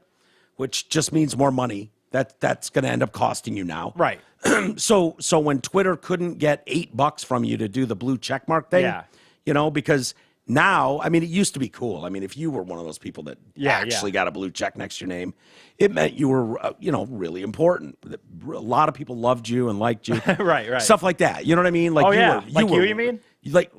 which just means more money. That's going to end up costing you now. Right. So when Twitter couldn't get $8 from you to do the blue checkmark thing, because now, I mean, it used to be cool. I mean, if you were one of those people that actually got a blue check next to your name, it meant you were, really important. A lot of people loved you and liked you. Right. Stuff like that. You know what I mean? Like you mean? Like,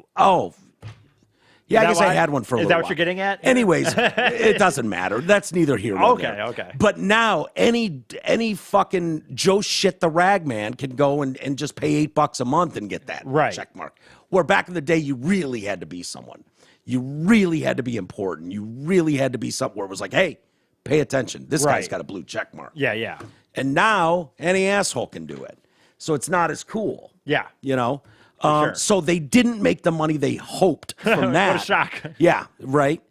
yeah, I guess I had one for a little while. Is that what while. you're getting at? Anyways, it doesn't matter. That's neither here nor there. Okay. But now any fucking Joe Shit the Rag man can go and just pay $8 a month and get that check mark. Where back in the day, you really had to be someone. You really had to be important. You really had to be something where it was like, hey, pay attention. This guy's got a blue check mark. Yeah. And now any asshole can do it. So it's not as cool. Yeah. Sure. So they didn't make the money they hoped from that. What a shock. Yeah, right.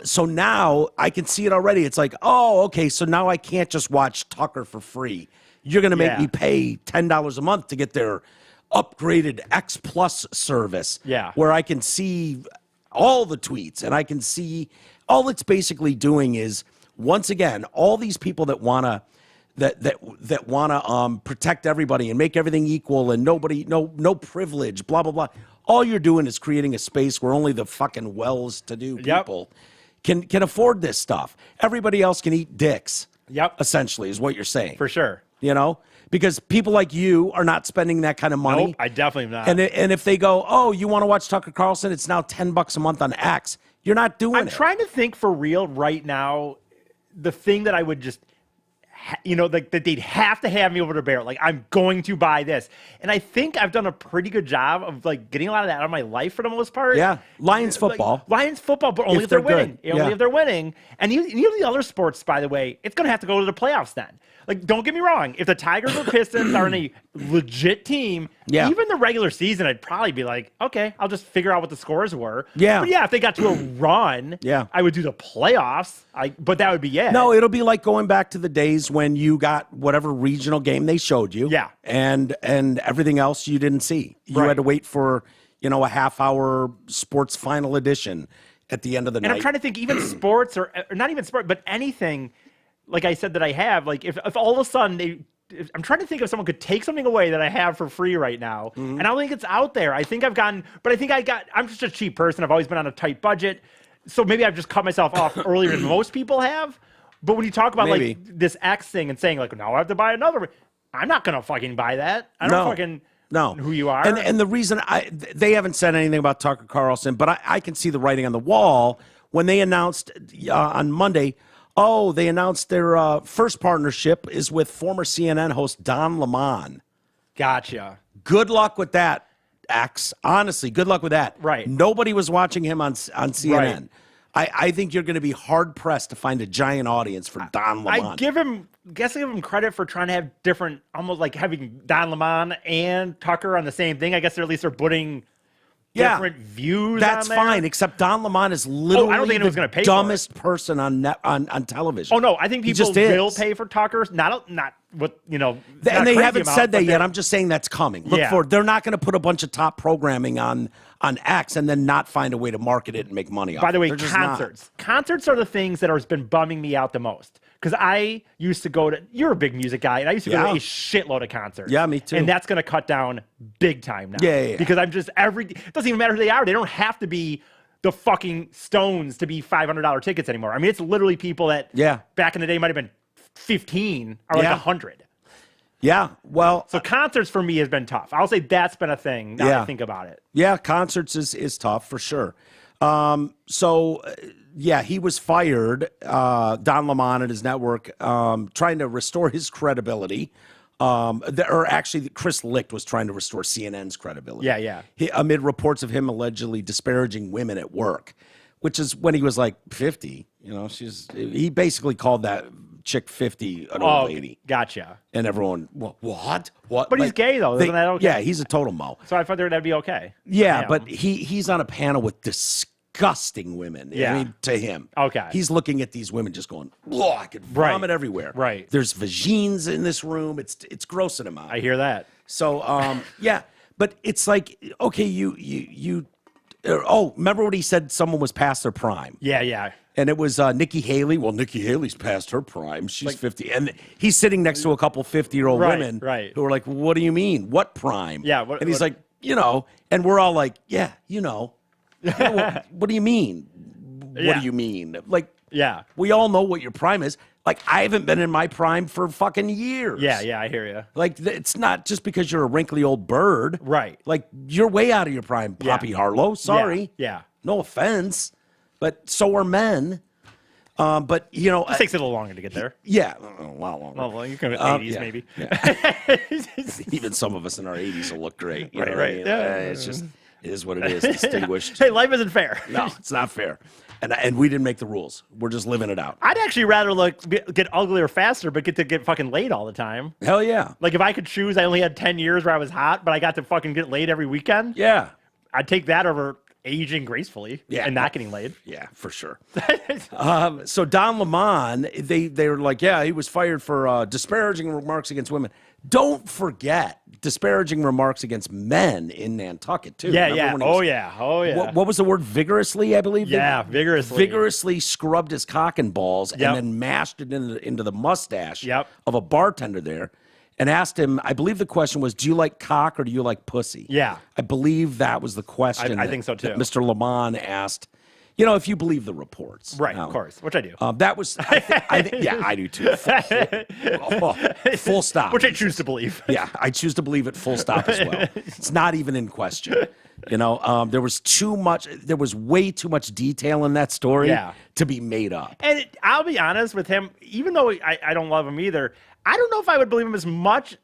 So now I can see it already. It's like, oh, okay, so now I can't just watch Tucker for free. You're going to make me pay $10 a month to get their upgraded X Plus service. Yeah. Where I can see all the tweets, and I can see all it's basically doing is, once again, all these people that want to that want to protect everybody and make everything equal and no privilege, blah blah blah. All you're doing is creating a space where only the fucking well-to-do people can afford this stuff. Everybody else can eat dicks. Yep. Essentially, is what you're saying. For sure. Because people like you are not spending that kind of money. Nope, I definitely am not. And if they go, oh, you want to watch Tucker Carlson? It's now $10 a month on X. You're not doing it. I'm trying to think for real right now. The thing that I would just, like that they'd have to have me over to bear. Like, I'm going to buy this. And I think I've done a pretty good job of like getting a lot of that out of my life for the most part. Yeah. Lions football. Lions football, but only if they're winning. Only if they're winning. And even the other sports, by the way, it's going to have to go to the playoffs then. Like, don't get me wrong. If the Tigers or Pistons are in a legit team, even the regular season, I'd probably be like, okay, I'll just figure out what the scores were. Yeah. But if they got to a run, I would do the playoffs. But that would be it. No, it'll be like going back to the days when you got whatever regional game they showed you. Yeah. And everything else you didn't see. You had to wait for, a half-hour sports final edition at the end of the night. And I'm trying to think, even sports or not even sport, but anything, like I said, that I have, like if all of a sudden I'm trying to think if someone could take something away that I have for free right now. And I don't think it's out there. I'm just a cheap person. I've always been on a tight budget. So maybe I've just cut myself off earlier than most people have. But when you talk about like this X thing and saying like, now I have to buy another, I'm not going to fucking buy that. I don't fucking know who you are. And the reason they haven't said anything about Tucker Carlson, but I can see the writing on the wall when they announced on Monday, they announced their first partnership is with former CNN host Don Lemon. Gotcha. Good luck with that, X. Honestly, good luck with that. Right. Nobody was watching him on CNN. Right. I think you're going to be hard-pressed to find a giant audience for Don Lemon. I give him credit for trying to have different, almost like having Don Lemon and Tucker on the same thing. I guess they're at least different views. That's on there. fine, except Don Lemon is literally I don't think anyone's going to pay dumbest person on television. Oh no, I think people will pay for Tucker. Not what and they haven't said that yet. I'm just saying that's coming. Look for it. They're not going to put a bunch of top programming on X and then not find a way to market it and make money off it. By the way, concerts are the things that has been bumming me out the most. Because I used to go to, you're a big music guy, and I used to go to a shitload of concerts. Yeah, me too. And that's going to cut down big time now. Yeah. Because I'm just, it doesn't even matter who they are. They don't have to be the fucking Stones to be $500 tickets anymore. I mean, it's literally people that back in the day might have been 15 or like 100. Yeah, well. So concerts for me has been tough. I'll say that's been a thing now that I think about it. Yeah, concerts is tough for sure. Yeah, he was fired, Don Lemon and his network, trying to restore his credibility. Actually, Chris Licht was trying to restore CNN's credibility. Yeah. Amid reports of him allegedly disparaging women at work, which is when he was like 50. He basically called that chick 50 an old lady. Gotcha. And everyone, what? But he's gay, though. Isn't that okay? Yeah, he's a total mo. So I thought that'd be okay. Yeah, but he's on a panel with disgusting women. Yeah. I mean, to him. Okay. He's looking at these women just going, I could vomit everywhere. Right. There's vagines in this room. It's grossing him out. I hear that. So, yeah. But it's like, okay, remember when he said someone was past their prime? Yeah. And it was Nikki Haley. Well, Nikki Haley's past her prime. She's 50. And he's sitting next to a couple 50-year-old women who are like, what do you mean? What prime? Yeah. And he's like, and we're all like, yeah, what do you mean? What do you mean? Like, we all know what your prime is. Like, I haven't been in my prime for fucking years. Yeah, I hear you. Like, it's not just because you're a wrinkly old bird. Right. Like, you're way out of your prime, Poppy Harlow. Sorry. Yeah. No offense. But so are men. But, It takes a little longer to get there. Yeah. A lot longer. Well, you can 80s maybe. Yeah. Even some of us in our 80s will look great. Right. Yeah. It's just, it is what it is. Distinguished. Hey, life isn't fair. No, it's not fair. And we didn't make the rules. We're just living it out. I'd actually rather get uglier faster, but get fucking laid all the time. Hell yeah. Like if I could choose, I only had 10 years where I was hot, but I got to fucking get laid every weekend. Yeah. I'd take that over aging gracefully and not getting laid. Yeah, for sure. So Don Lemon, they were like, he was fired for disparaging remarks against women. Don't forget disparaging remarks against men in Nantucket, too. Yeah. Oh, yeah. What was the word? Vigorously, I believe? Yeah, vigorously. Vigorously scrubbed his cock and balls and then mashed it into the mustache of a bartender there and asked him, I believe the question was, do you like cock or do you like pussy? Yeah. I believe that was the question. I think so, too. That Mr. Lemon asked. If you believe the reports. Right, of course, which I do. That was, I do too. Full stop. Which I choose to believe. Yeah, I choose to believe it full stop as well. It's not even in question. There was way too much detail in that story to be made up. And I'll be honest with him, even though I don't love him either, I don't know if I would believe him as much.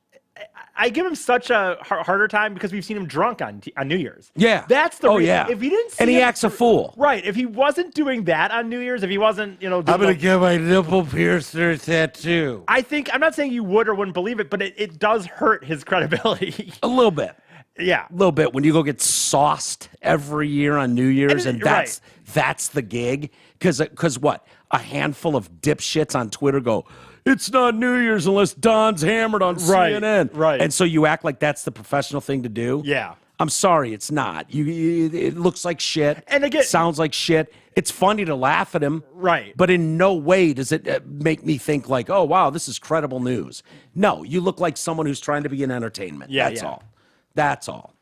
I give him such a harder time because we've seen him drunk on New Year's. Yeah. That's the reason. Yeah. If he didn't see and he acts a fool. Right. If he wasn't doing that on New Year's, if he wasn't, I'm going to get my nipple piercer tattoo. I'm not saying you would or wouldn't believe it, but it does hurt his credibility. A little bit. Yeah. A little bit. When you go get sauced every year on New Year's and that's the gig. Because what? A handful of dipshits on Twitter go, it's not New Year's unless Don's hammered on CNN. Right. And so you act like that's the professional thing to do? Yeah. I'm sorry, it's not. It looks like shit. And again, sounds like shit. It's funny to laugh at him. Right. But in no way does it make me think like, oh, wow, this is credible news. No, you look like someone who's trying to be in entertainment. That's all. That's all.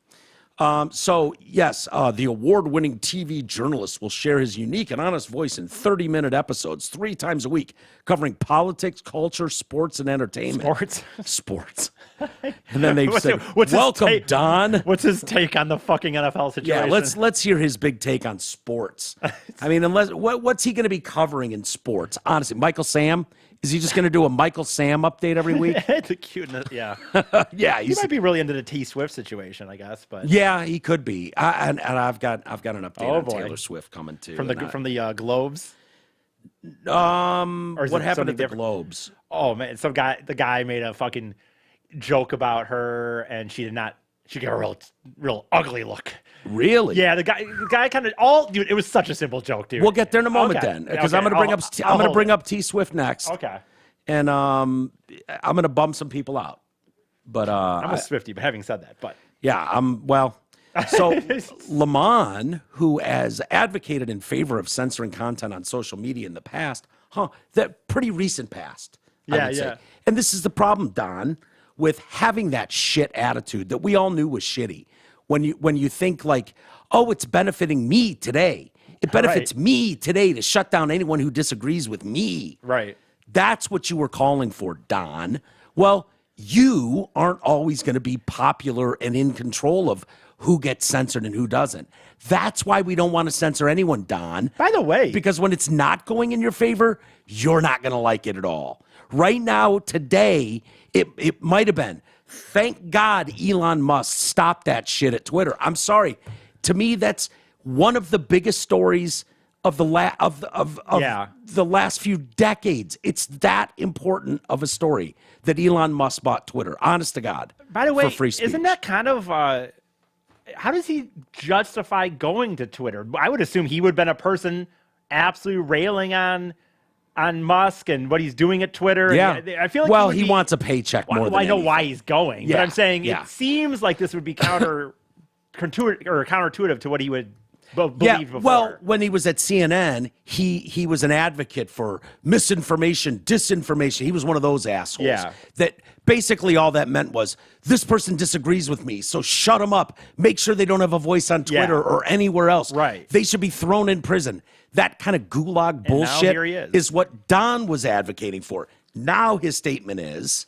So, yes, the award-winning TV journalist will share his unique and honest voice in 30-minute episodes 3 times a week, covering politics, culture, sports, and entertainment. Sports. And then they've said, welcome, Don. What's his take on the fucking NFL situation? Yeah, let's hear his big take on sports. I mean, what's he going to be covering in sports? Honestly, Michael Sam? Is he just going to do a Michael Sam update every week? The cuteness, yeah. Yeah, he might be really into the T Swift situation, I guess. But yeah, he could be. And I've got an update on Taylor Swift coming too. From the Globes. What happened at the Globes? Oh man, the guy made a fucking joke about her, and she gave a real ugly look. Really? Yeah, the guy kind of dude. It was such a simple joke, dude. We'll get there in a moment then, because I'm going to bring up T Swift next. Okay. And I'm going to bum some people out. But I'm a Swiftie, but having said that, so Lemon, who has advocated in favor of censoring content on social media in the past, that pretty recent past, I would say. And this is the problem, Don, with having that shit attitude that we all knew was shitty. When you think like, oh, it's benefiting me today. It benefits me today to shut down anyone who disagrees with me. Right. That's what you were calling for, Don. Well, you aren't always going to be popular and in control of who gets censored and who doesn't. That's why we don't want to censor anyone, Don. By the way. Because when it's not going in your favor, you're not going to like it at all. Right now, today, it might have been. Thank God Elon Musk stopped that shit at Twitter. I'm sorry. To me, that's one of the biggest stories of the last few decades. It's that important of a story that Elon Musk bought Twitter. Honest to God. By the way, for free speech. Isn't that kind of how does he justify going to Twitter? I would assume he would have been a person absolutely railing on Musk and what he's doing at Twitter. Yeah. And I feel like he wants a paycheck more than I know anything. why he's going, but I'm saying it seems like this would be counterintuitive to what he would believe before. Well, when he was at CNN, he was an advocate for misinformation, disinformation. He was one of those assholes. Yeah. That basically all that meant was, this person disagrees with me, so shut them up. Make sure they don't have a voice on Twitter or anywhere else. Right. They should be thrown in prison. That kind of gulag bullshit here he is what Don was advocating for. Now his statement is,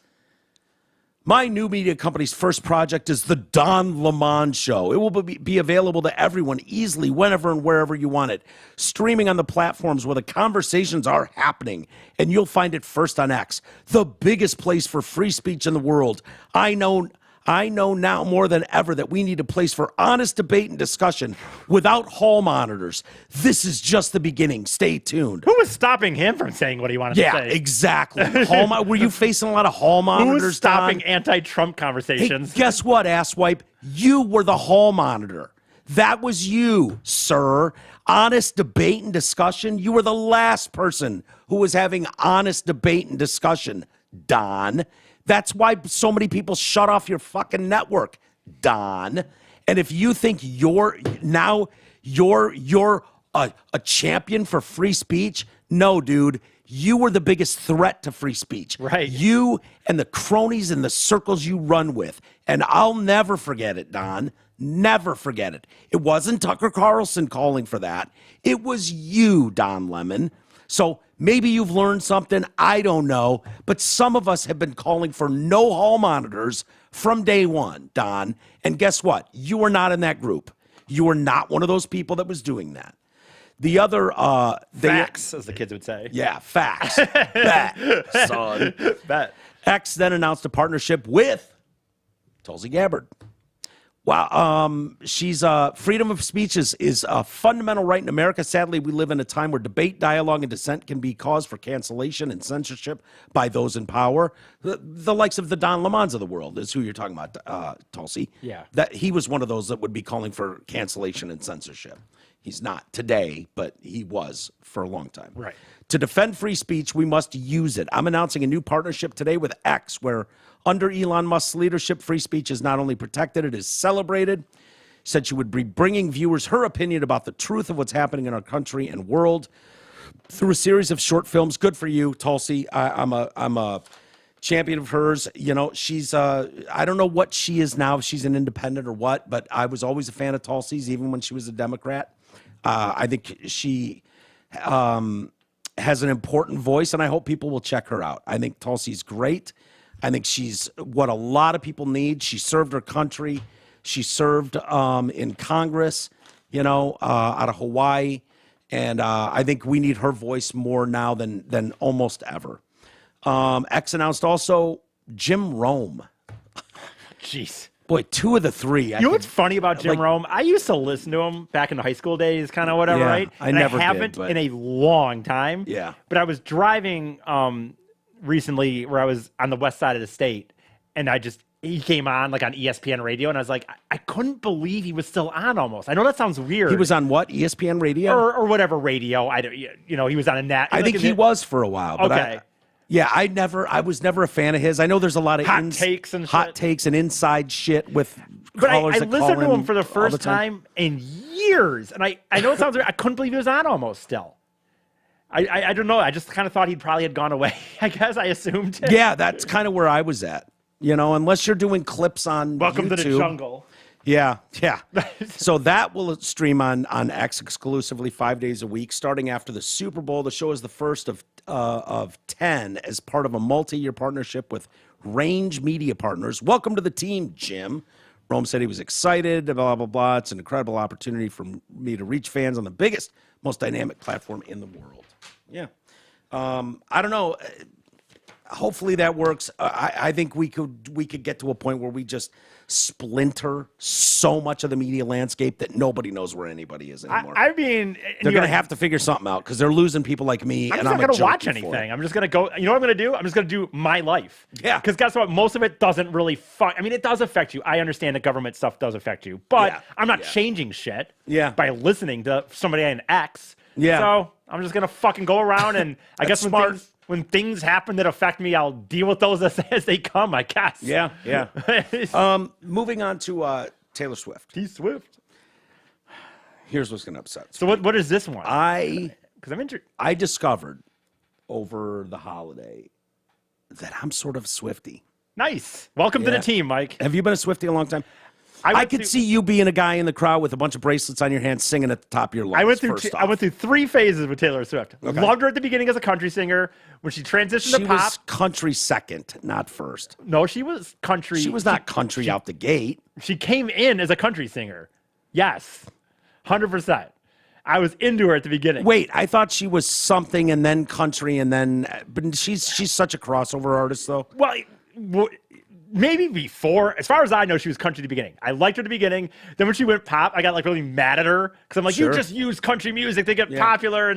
my new media company's first project is the Don Lemon Show. It will be available to everyone easily, whenever and wherever you want it. Streaming on the platforms where the conversations are happening. And you'll find it first on X, the biggest place for free speech in the world. I know now more than ever that we need a place for honest debate and discussion without hall monitors. This is just the beginning. Stay tuned. Who was stopping him from saying what he wanted to say? Yeah, exactly. Were you facing a lot of hall monitors, Who was stopping Don? anti-Trump conversations? Hey, guess what, asswipe? You were the hall monitor. That was you, sir. Honest debate and discussion. You were the last person who was having honest debate and discussion, Don. That's why so many people shut off your fucking network, Don. And if you think you're a champion for free speech, no, dude. You were the biggest threat to free speech. Right. You and the cronies and the circles you run with. And I'll never forget it, Don. Never forget it. It wasn't Tucker Carlson calling for that. It was you, Don Lemon. So maybe you've learned something. I don't know. But some of us have been calling for no hall monitors from day one, Don. And guess what? You were not in that group. You were not one of those people that was doing that. The other... facts, as the kids would say. Yeah, facts. Bet, son. Bet. X then announced a partnership with Tulsi Gabbard. Wow, she's freedom of speech is a fundamental right in America. Sadly, we live in a time where debate, dialogue, and dissent can be cause for cancellation and censorship by those in power. The likes of the Don Lemons of the world is who you're talking about, Tulsi. Yeah. That he was one of those that would be calling for cancellation and censorship. He's not today, but he was for a long time. Right. To defend free speech, we must use it. I'm announcing a new partnership today with X, where under Elon Musk's leadership, free speech is not only protected, it is celebrated. Said she would be bringing viewers her opinion about the truth of what's happening in our country and world through a series of short films. Good for you, Tulsi. I'm a champion of hers. You know, she's I don't know what she is now, if she's an independent or what, but I was always a fan of Tulsi's, even when she was a Democrat. I think she has an important voice, and I hope people will check her out. I think Tulsi's great. I think she's what a lot of people need. She served her country. She served in Congress, out of Hawaii. And I think we need her voice more now than almost ever. X announced also Jim Rome. Jeez. Boy, two of the three. You know what's funny about Jim Rome? I used to listen to him back in the high school days, kind of whatever, right? I never did, haven't in a long time. Yeah. But I was driving recently where I was on the west side of the state, and he came on like on ESPN radio, and I was like, I couldn't believe he was still on almost. I know that sounds weird. He was on what? ESPN radio? Or whatever radio. He was on a net. I think he was for a while. But okay. I was never a fan of his. I know there's a lot of hot takes and inside shit with but callers I that call listened to him for the all first time in years, and I know it sounds weird. I couldn't believe he was on almost still. I don't know. I just kind of thought he'd probably had gone away. I guess I assumed. Yeah, that's kind of where I was at. Unless you're doing clips on Welcome YouTube. to the jungle. Yeah. So that will stream on X exclusively 5 days a week, starting after the Super Bowl. The show is the first of 10 as part of a multi-year partnership with Range Media Partners. Welcome to the team, Jim. Rome said he was excited, blah, blah, blah. It's an incredible opportunity for me to reach fans on the biggest, most dynamic platform in the world. Yeah. I don't know. Hopefully that works. I think we could get to a point where we just splinter so much of the media landscape that nobody knows where anybody is anymore. I mean, they're going to have to figure something out because they're losing people like me. I'm not going to watch anything. I'm just going to go. You know what I'm going to do? I'm just going to do my life. Yeah. Because guess what? Most of it doesn't really I mean, it does affect you. I understand that government stuff does affect you, but I'm not changing shit by listening to somebody on X. Yeah. So I'm just going to fucking go around and I guess when things happen that affect me, I'll deal with those as they come, I guess. Yeah, yeah. Moving on to Taylor Swift. T-Swift. Here's what's going to upset. So what is this one? Because I discovered over the holiday that I'm sort of Swiftie. Nice. Welcome to the team, Mike. Have you been a Swiftie a long time? I could see you being a guy in the crowd with a bunch of bracelets on your hands singing at the top of your lungs. I went through 3 phases with Taylor Swift. Okay. Loved her at the beginning as a country singer. When she transitioned to pop. She was country second, not first. No, she was country. She was not country out the gate. She came in as a country singer. Yes. 100%. I was into her at the beginning. Wait, I thought she was something and then country and then... But she's such a crossover artist, though. Well, maybe before. As far as I know, she was country at the beginning. I liked her at the beginning. Then when she went pop, I got like really mad at her because I'm like, you just use country music to get popular.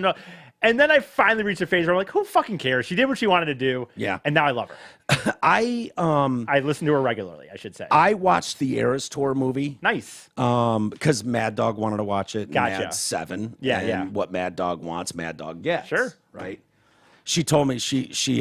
And then I finally reached a phase where I'm like, who fucking cares? She did what she wanted to do. Yeah. And now I love her. I listen to her regularly, I should say. I watched the Eras Tour movie. Nice. Because Mad Dog wanted to watch it. Gotcha. Mad 7. Yeah, and what Mad Dog wants, Mad Dog gets. Sure. Right? She told me,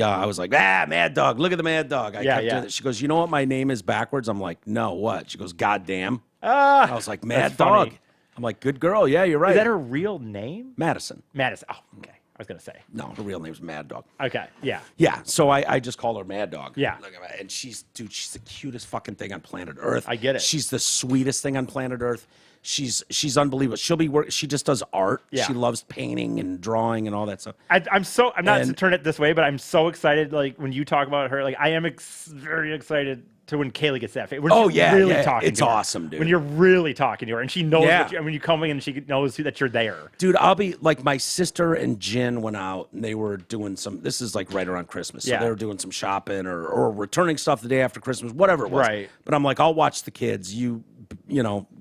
I was like, Mad Dog, look at the Mad Dog. I kept doing it. She goes, you know what my name is backwards? I'm like, no, what? She goes, goddamn. I was like, Mad Dog. Funny. I'm like, good girl. Yeah, you're right. Is that her real name? Madison. Madison. Oh, okay. I was going to say. No, her real name's Mad Dog. Okay, yeah. Yeah, so I just call her Mad Dog. Yeah. And she's the cutest fucking thing on planet Earth. I get it. She's the sweetest thing on planet Earth. She's unbelievable. She just does art. Yeah. She loves painting and drawing and all that stuff. I'm not to turn it this way, but I'm so excited. Like when you talk about her, like I am very excited to when Kaylee gets that face. Talking it's to her. Awesome, dude. When you're really talking to her, and she knows when you come in, and she knows that you're there. Dude, I'll be like my sister and Jen went out and they were doing this is like right around Christmas. So they were doing some shopping or returning stuff the day after Christmas, whatever it was. Right. But I'm like, I'll watch the kids. You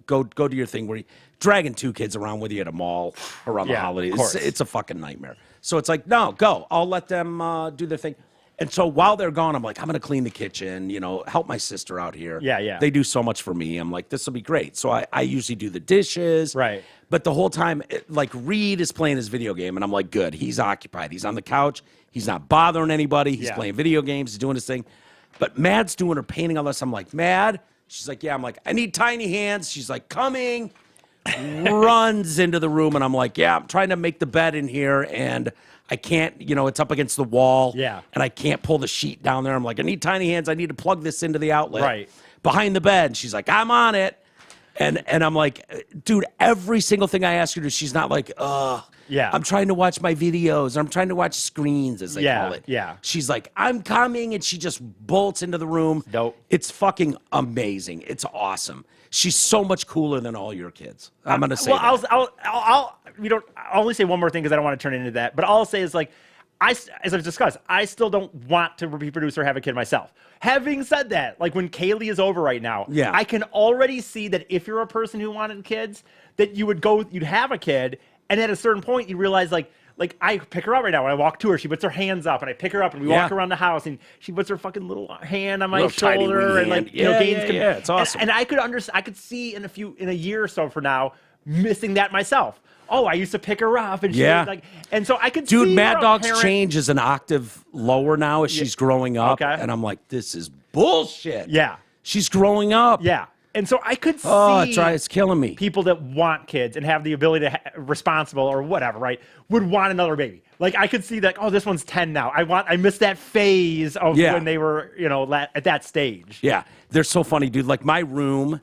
go do your thing where you dragging 2 kids around with you at a mall around the holidays. It's a fucking nightmare. So it's like, no, go. I'll let them do their thing. And so while they're gone, I'm like, I'm going to clean the kitchen, help my sister out here. Yeah. They do so much for me. I'm like, this will be great. So I usually do the dishes. Right. But the whole time, Reed is playing his video game, and I'm like, good. He's occupied. He's on the couch. He's not bothering anybody. He's playing video games. He's doing his thing. But Mad's doing her painting all this. I'm like, Mad? She's like, yeah. I'm like, I need tiny hands. She's like, coming. Runs into the room, and I'm like, yeah, I'm trying to make the bed in here, and I can't, it's up against the wall. Yeah. And I can't pull the sheet down there. I'm like, I need tiny hands. I need to plug this into the outlet. Right. Behind the bed. And she's like, I'm on it. And I'm like, dude, every single thing I ask her to, she's not like, I'm trying to watch my videos. I'm trying to watch screens, as they call it. Yeah. She's like, I'm coming. And she just bolts into the room. Dope. It's fucking amazing. It's awesome. She's so much cooler than all your kids. I'm going to say that. I'll only say one more thing because I don't want to turn it into that. But all I'll say is as I've discussed, I still don't want to reproduce or have a kid myself. Having said that, like when Kaylee is over right now, I can already see that if you're a person who wanted kids, that you'd have a kid, and at a certain point you realize like I pick her up right now. When I walk to her, she puts her hands up, and I pick her up, and we walk around the house, and she puts her fucking little hand on my shoulder, and it's awesome. And I could see in a year or so from now missing that myself. Oh, I used to pick her up, and and so I could see. Dude, Mad Dog's change is an octave lower now as she's growing up, and I'm like, this is bullshit. Yeah, she's growing up. Yeah. And so I could see it's killing me. People that want kids and have the ability to responsible or whatever, right, would want another baby. Like I could see that, this one's 10 now. I missed that phase of when they were, at that stage. Yeah. They're so funny, dude. Like my room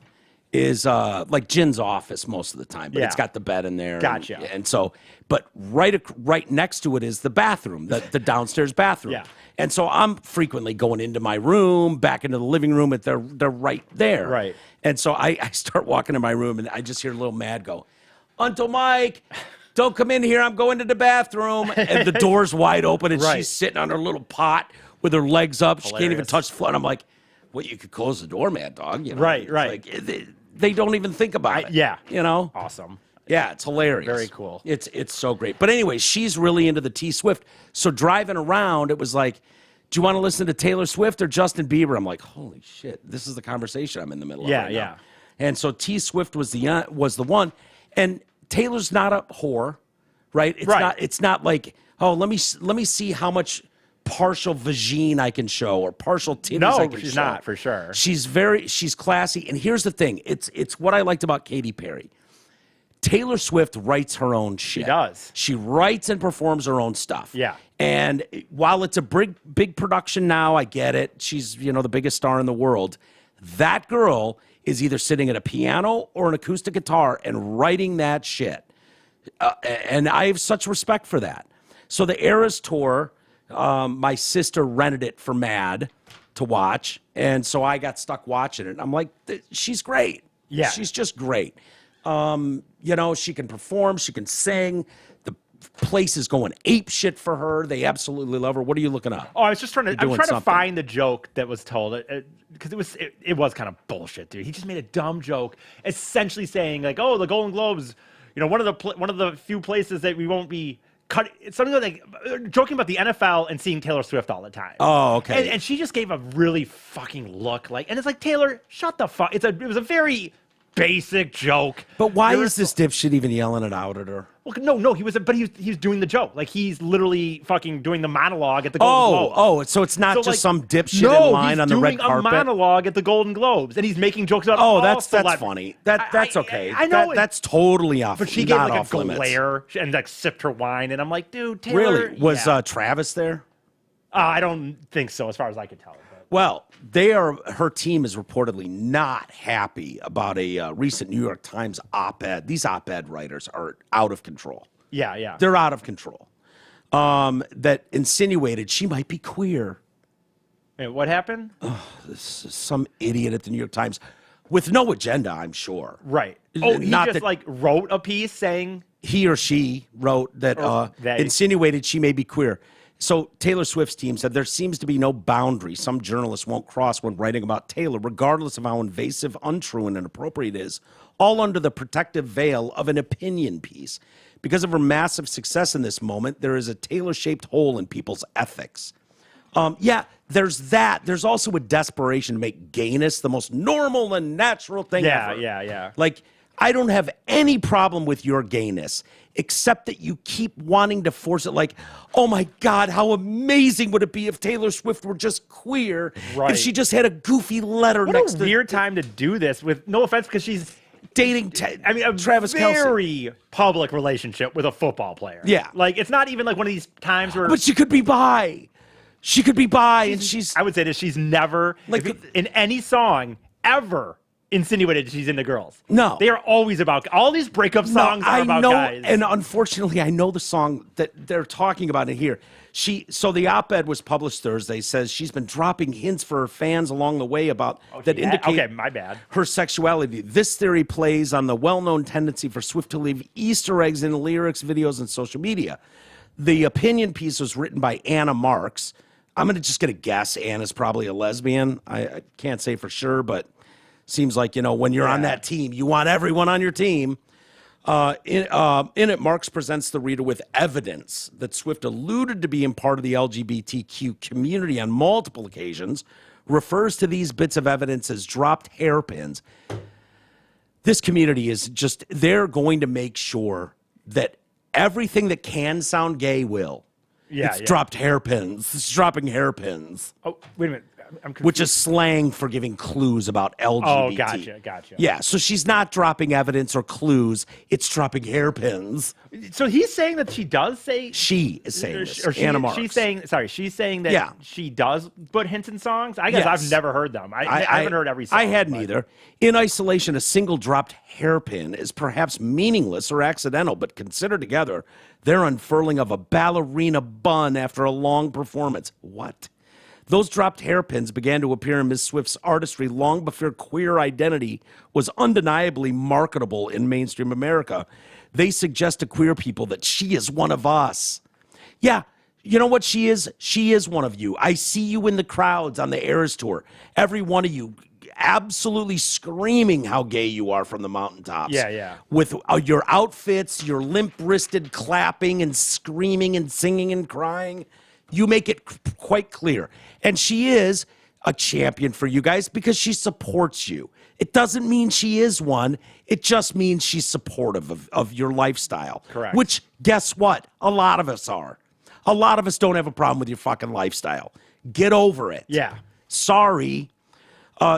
is like Jin's office most of the time, but it's got the bed in there. Gotcha. And so, but right next to it is the bathroom, the downstairs bathroom. Yeah. And so I'm frequently going into my room, back into the living room. They're right there. Right. And so I start walking in my room, and I just hear little Mad go, "Uncle Mike, don't come in here. I'm going to the bathroom." And the door's wide open, and she's sitting on her little pot with her legs up. Hilarious. She can't even touch the floor. And I'm like, "Well, you could close the door, Mad Dog." You know? Right. Like, they don't even think about it. Yeah. You know? Awesome. Yeah, it's hilarious. Very cool. It's so great. But anyway, she's really into the T Swift. So driving around, it was like, do you want to listen to Taylor Swift or Justin Bieber? I'm like, holy shit, this is the conversation I'm in the middle of right now. And so T Swift was the one. And Taylor's not a whore, right? It's not like, oh, let me see how much partial vagine I can show or partial titties I can show. No, she's not, for sure. She's classy. And here's the thing. It's what I liked about Katy Perry. Taylor Swift writes her own shit. She does. She writes and performs her own stuff. Yeah. And while it's a big production now, I get it. She's, the biggest star in the world. That girl is either sitting at a piano or an acoustic guitar and writing that shit. And I have such respect for that. So the Eras Tour, my sister rented it for Mad to watch. And so I got stuck watching it. I'm like, she's great. Yeah. She's just great. She can perform, she can sing. The place is going ape shit for her. They absolutely love her. What are you looking up? Oh, I was just trying to find the joke that was told because it was kind of bullshit, dude. He just made a dumb joke, essentially saying like, "Oh, the Golden Globes, one of the few places that we won't be cut." It's something like joking about the NFL and seeing Taylor Swift all the time. Oh, okay. And she just gave a really fucking look and it's like, Taylor, shut the fuck. It was a very basic joke. But why is this dipshit even yelling it out at her? Well, no, he was doing the joke. Like, he's literally fucking doing the monologue at the Golden Globes. Oh, so it's not just some dipshit in line on the red carpet? No, he's doing a monologue at the Golden Globes, and he's making jokes about that's funny. That's okay. I know. That's totally off limits. But she gave like a glare and like sipped her wine, and I'm like, dude, Taylor. Really? Was Travis there? I don't think so, as far as I could tell. Well, her team is reportedly not happy about a recent New York Times op-ed. These op-ed writers are out of control. Yeah. They're out of control. That insinuated she might be queer. Wait, what happened? Some idiot at the New York Times with no agenda, I'm sure. Right. Oh, he just wrote a piece saying... He or she wrote that insinuated she may be queer. So Taylor Swift's team said there seems to be no boundary some journalists won't cross when writing about Taylor, regardless of how invasive, untrue, and inappropriate it is, all under the protective veil of an opinion piece. Because of her massive success in this moment, there is a Taylor-shaped hole in people's ethics. There's that. There's also a desperation to make gayness the most normal and natural thing ever. Yeah. Like, I don't have any problem with your gayness, except that you keep wanting to force it. Like, oh my God, how amazing would it be if Taylor Swift were just queer? Right. If she just had a goofy letter next to... What a weird time to do this, with no offense, because she's dating Travis Kelce. Very public relationship with a football player. Yeah. Like, it's not even like one of these times where... But she could be bi. She could be bi, and she's... I would say that she's never, in any song, ever... insinuated she's into girls. No. They are always about... All these breakup songs are about guys. And unfortunately, I know the song that they're talking about in here. So the op-ed was published Thursday, says she's been dropping hints for her fans along the way about indicate my bad. her sexuality. This theory plays on the well-known tendency for Swift to leave Easter eggs in lyrics, videos, and social media. The opinion piece was written by Anna Marks. I'm going to just get a guess. Anna's probably a lesbian. I can't say for sure, but... seems like, when you're on that team, you want everyone on your team. In it, Marks presents the reader with evidence that Swift alluded to being part of the LGBTQ community on multiple occasions, refers to these bits of evidence as dropped hairpins. This community is they're going to make sure that everything that can sound gay will. It's dropped hairpins. It's dropping hairpins. Oh, wait a minute. which is slang for giving clues about LGBT. Oh, gotcha. Yeah, so she's not dropping evidence or clues. It's dropping hairpins. So he's saying that she does say... She is saying this, or Anna Marks. She's saying that she does put hints in songs? I guess I've never heard them. I haven't heard every song. I hadn't either. In isolation, a single dropped hairpin is perhaps meaningless or accidental, but considered together, they're unfurling of a ballerina bun after a long performance. What? Those dropped hairpins began to appear in Ms. Swift's artistry long before queer identity was undeniably marketable in mainstream America. They suggest to queer people that she is one of us. Yeah, you know what she is? She is one of you. I see you in the crowds on the Eras Tour. Every one of you absolutely screaming how gay you are from the mountaintops. Yeah. With your outfits, your limp-wristed clapping and screaming and singing and crying. You make it quite clear. And she is a champion for you guys because she supports you. It doesn't mean she is one. It just means she's supportive of your lifestyle. Correct. Which, guess what? A lot of us are. A lot of us don't have a problem with your fucking lifestyle. Get over it. Yeah. Sorry.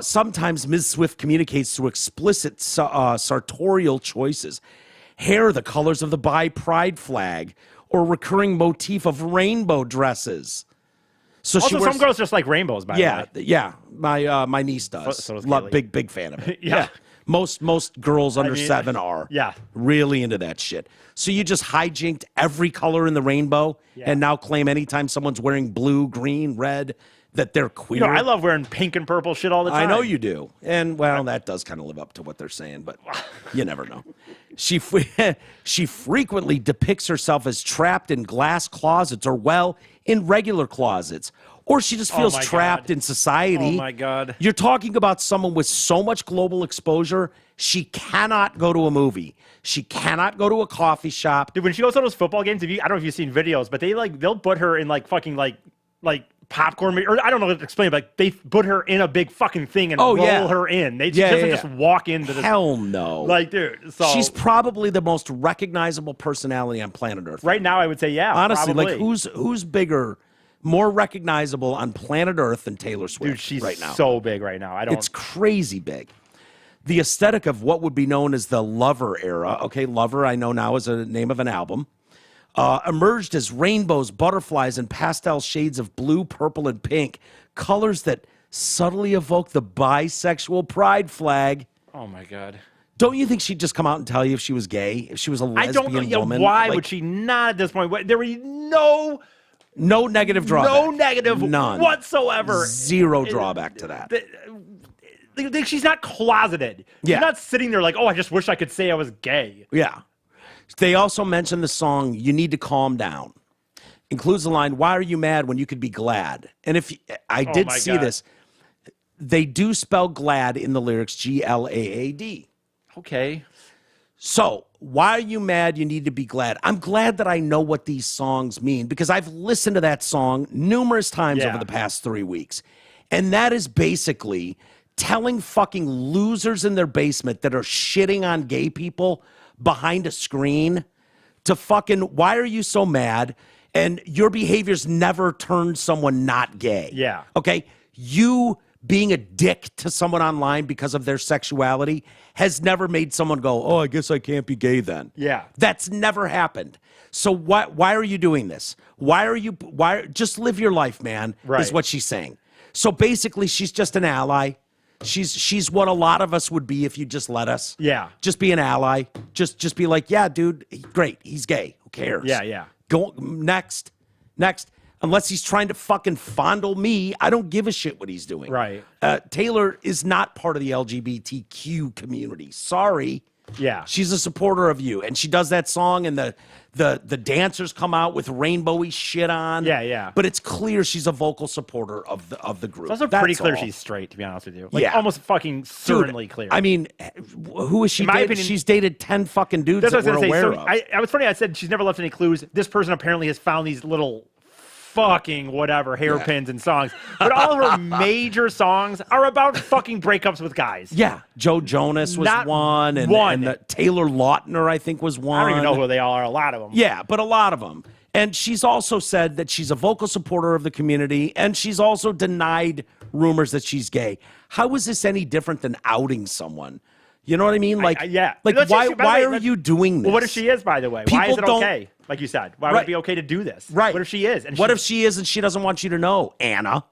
Sometimes Ms. Swift communicates through explicit sartorial choices. Hair the colors of the bi pride flag or recurring motif of rainbow dresses. So also, she wears, some girls just like rainbows, by the way. Yeah. My niece does. So does Kaylee. Big fan of it. Yeah. Most girls under 7 are. Yeah. Really into that shit. So you just hijacked every color in the rainbow and now claim anytime someone's wearing blue, green, red that they're queer. I love wearing pink and purple shit all the time. I know you do. And, well, that does kind of live up to what they're saying, but you never know. She frequently depicts herself as trapped in glass closets or, well, in regular closets. Or she just feels trapped in society. Oh, my God. You're talking about someone with so much global exposure, she cannot go to a movie. She cannot go to a coffee shop. Dude, when she goes to those football games, I don't know if you've seen videos, but they'll put her in fucking popcorn, or I don't know how to explain it, but they put her in a big fucking thing and roll her in. She doesn't just walk into this. Hell no. Dude, so she's probably the most recognizable personality on planet Earth. Right now, I would say, yeah. Honestly, probably. who's bigger, more recognizable on planet Earth than Taylor Swift? Dude, she's right now. so big right now. It's crazy big. The aesthetic of what would be known as the Lover era. Okay, Lover, I know now is a name of an album. Emerged as rainbows, butterflies, and pastel shades of blue, purple, and pink, colors that subtly evoke the bisexual pride flag. Oh, my God. Don't you think she'd just come out and tell you if she was gay, if she was a lesbian woman? Why would she not at this point? There was no negative drawback. No negative None. Whatsoever. Zero drawback to that. She's not closeted. Yeah. She's not sitting there like, oh, I just wish I could say I was gay. Yeah. They also mentioned the song "You Need to Calm Down." Includes the line, "Why are you mad when you could be glad?" And if I did see this, they do spell glad in the lyrics, GLAAD. Okay. So, why are you mad? You need to be glad. I'm glad that I know what these songs mean because I've listened to that song numerous times over the past 3 weeks. And that is basically telling fucking losers in their basement that are shitting on gay people behind a screen to fucking, why are you so mad? And your behavior's never turned someone not gay. Yeah. Okay? You being a dick to someone online because of their sexuality has never made someone go, oh, I guess I can't be gay then. Yeah. That's never happened. So why are you doing this? Just live your life, man, is what she's saying. So basically, she's just an ally. She's what a lot of us would be if you just let us. Yeah. Just be an ally. Just be like, yeah, dude, great. He's gay. Who cares? Yeah. Go next. Unless he's trying to fucking fondle me, I don't give a shit what he's doing. Right. Taylor is not part of the LGBTQ community. Sorry. Yeah. She's a supporter of you. And she does that song and the dancers come out with rainbowy shit on. Yeah. But it's clear she's a vocal supporter of the group. It's also pretty clear she's straight, to be honest with you. Almost fucking certainly clear. I mean, who is she dated? Opinion, she's dated 10 fucking dudes that we're aware of. I was funny, I said she's never left any clues. This person apparently has found these little fucking whatever hairpins and songs, but all her major songs are about fucking breakups with guys. Yeah, Joe Jonas was one, and Taylor Lautner I think was one. I don't even know who they all are. A lot of them. Yeah, but a lot of them. And she's also said that she's a vocal supporter of the community, and she's also denied rumors that she's gay. How is this any different than outing someone? You know what I mean? Like, Like, why are you doing this? Well, what if she is, by the way? Why is it okay? Like you said, why would it be okay to do this? Right. What if she is? What if she is and she doesn't want you to know, Anna?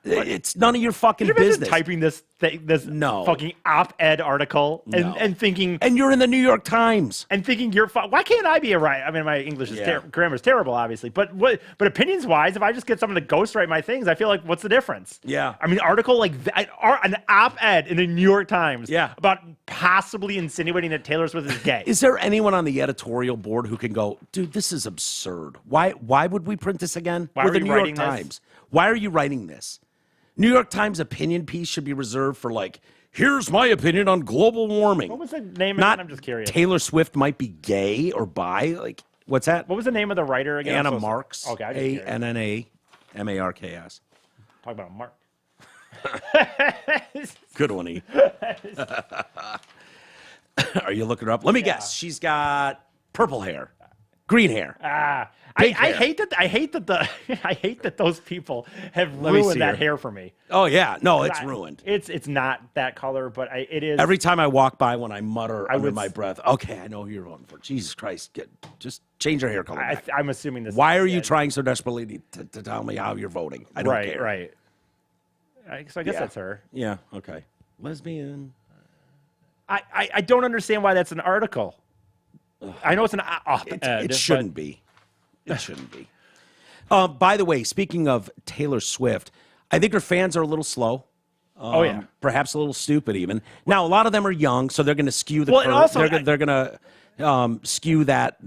It's none of your fucking business. Typing this fucking op-ed article and thinking, and you're in the New York Times and thinking why can't I be a right? I mean, my English grammar is terrible, obviously, but opinions wise, if I just get someone to ghostwrite my things, I feel like what's the difference? Yeah, I mean, article like that, an op-ed in the New York Times, about possibly insinuating that Taylor Swift is gay. Is there anyone on the editorial board who can go, dude, this is absurd? Why would we print this again? Why are the you New York writing Times? this? Why are you writing this? New York Times opinion piece should be reserved for like, here's my opinion on global warming. What was the name of it? I'm just curious. Taylor Swift might be gay or bi. Like, what's that? What was the name of the writer again? Anna Marks. Okay. ANNAMARKS. Talk about Mark. Good one, E. Are you looking her up? Let me guess. She's got purple hair, green hair. I hate that those people have ruined that hair for me. Oh yeah, no, it's ruined. It's not that color, but it is. Every time I walk by, when I mutter under my breath, "Okay, I know who you're voting for." Jesus Christ, just change your hair color. I'm assuming this. Why are you trying so desperately to tell me how you're voting? I don't care. Right. So I guess that's her. Yeah. Okay. Lesbian. I don't understand why that's an article. I know it's an op-ed. It shouldn't be. It shouldn't be. By the way, speaking of Taylor Swift, I think her fans are a little slow. Perhaps a little stupid even. Now, a lot of them are young, so they're going to skew the curve. And also, they're going to skew that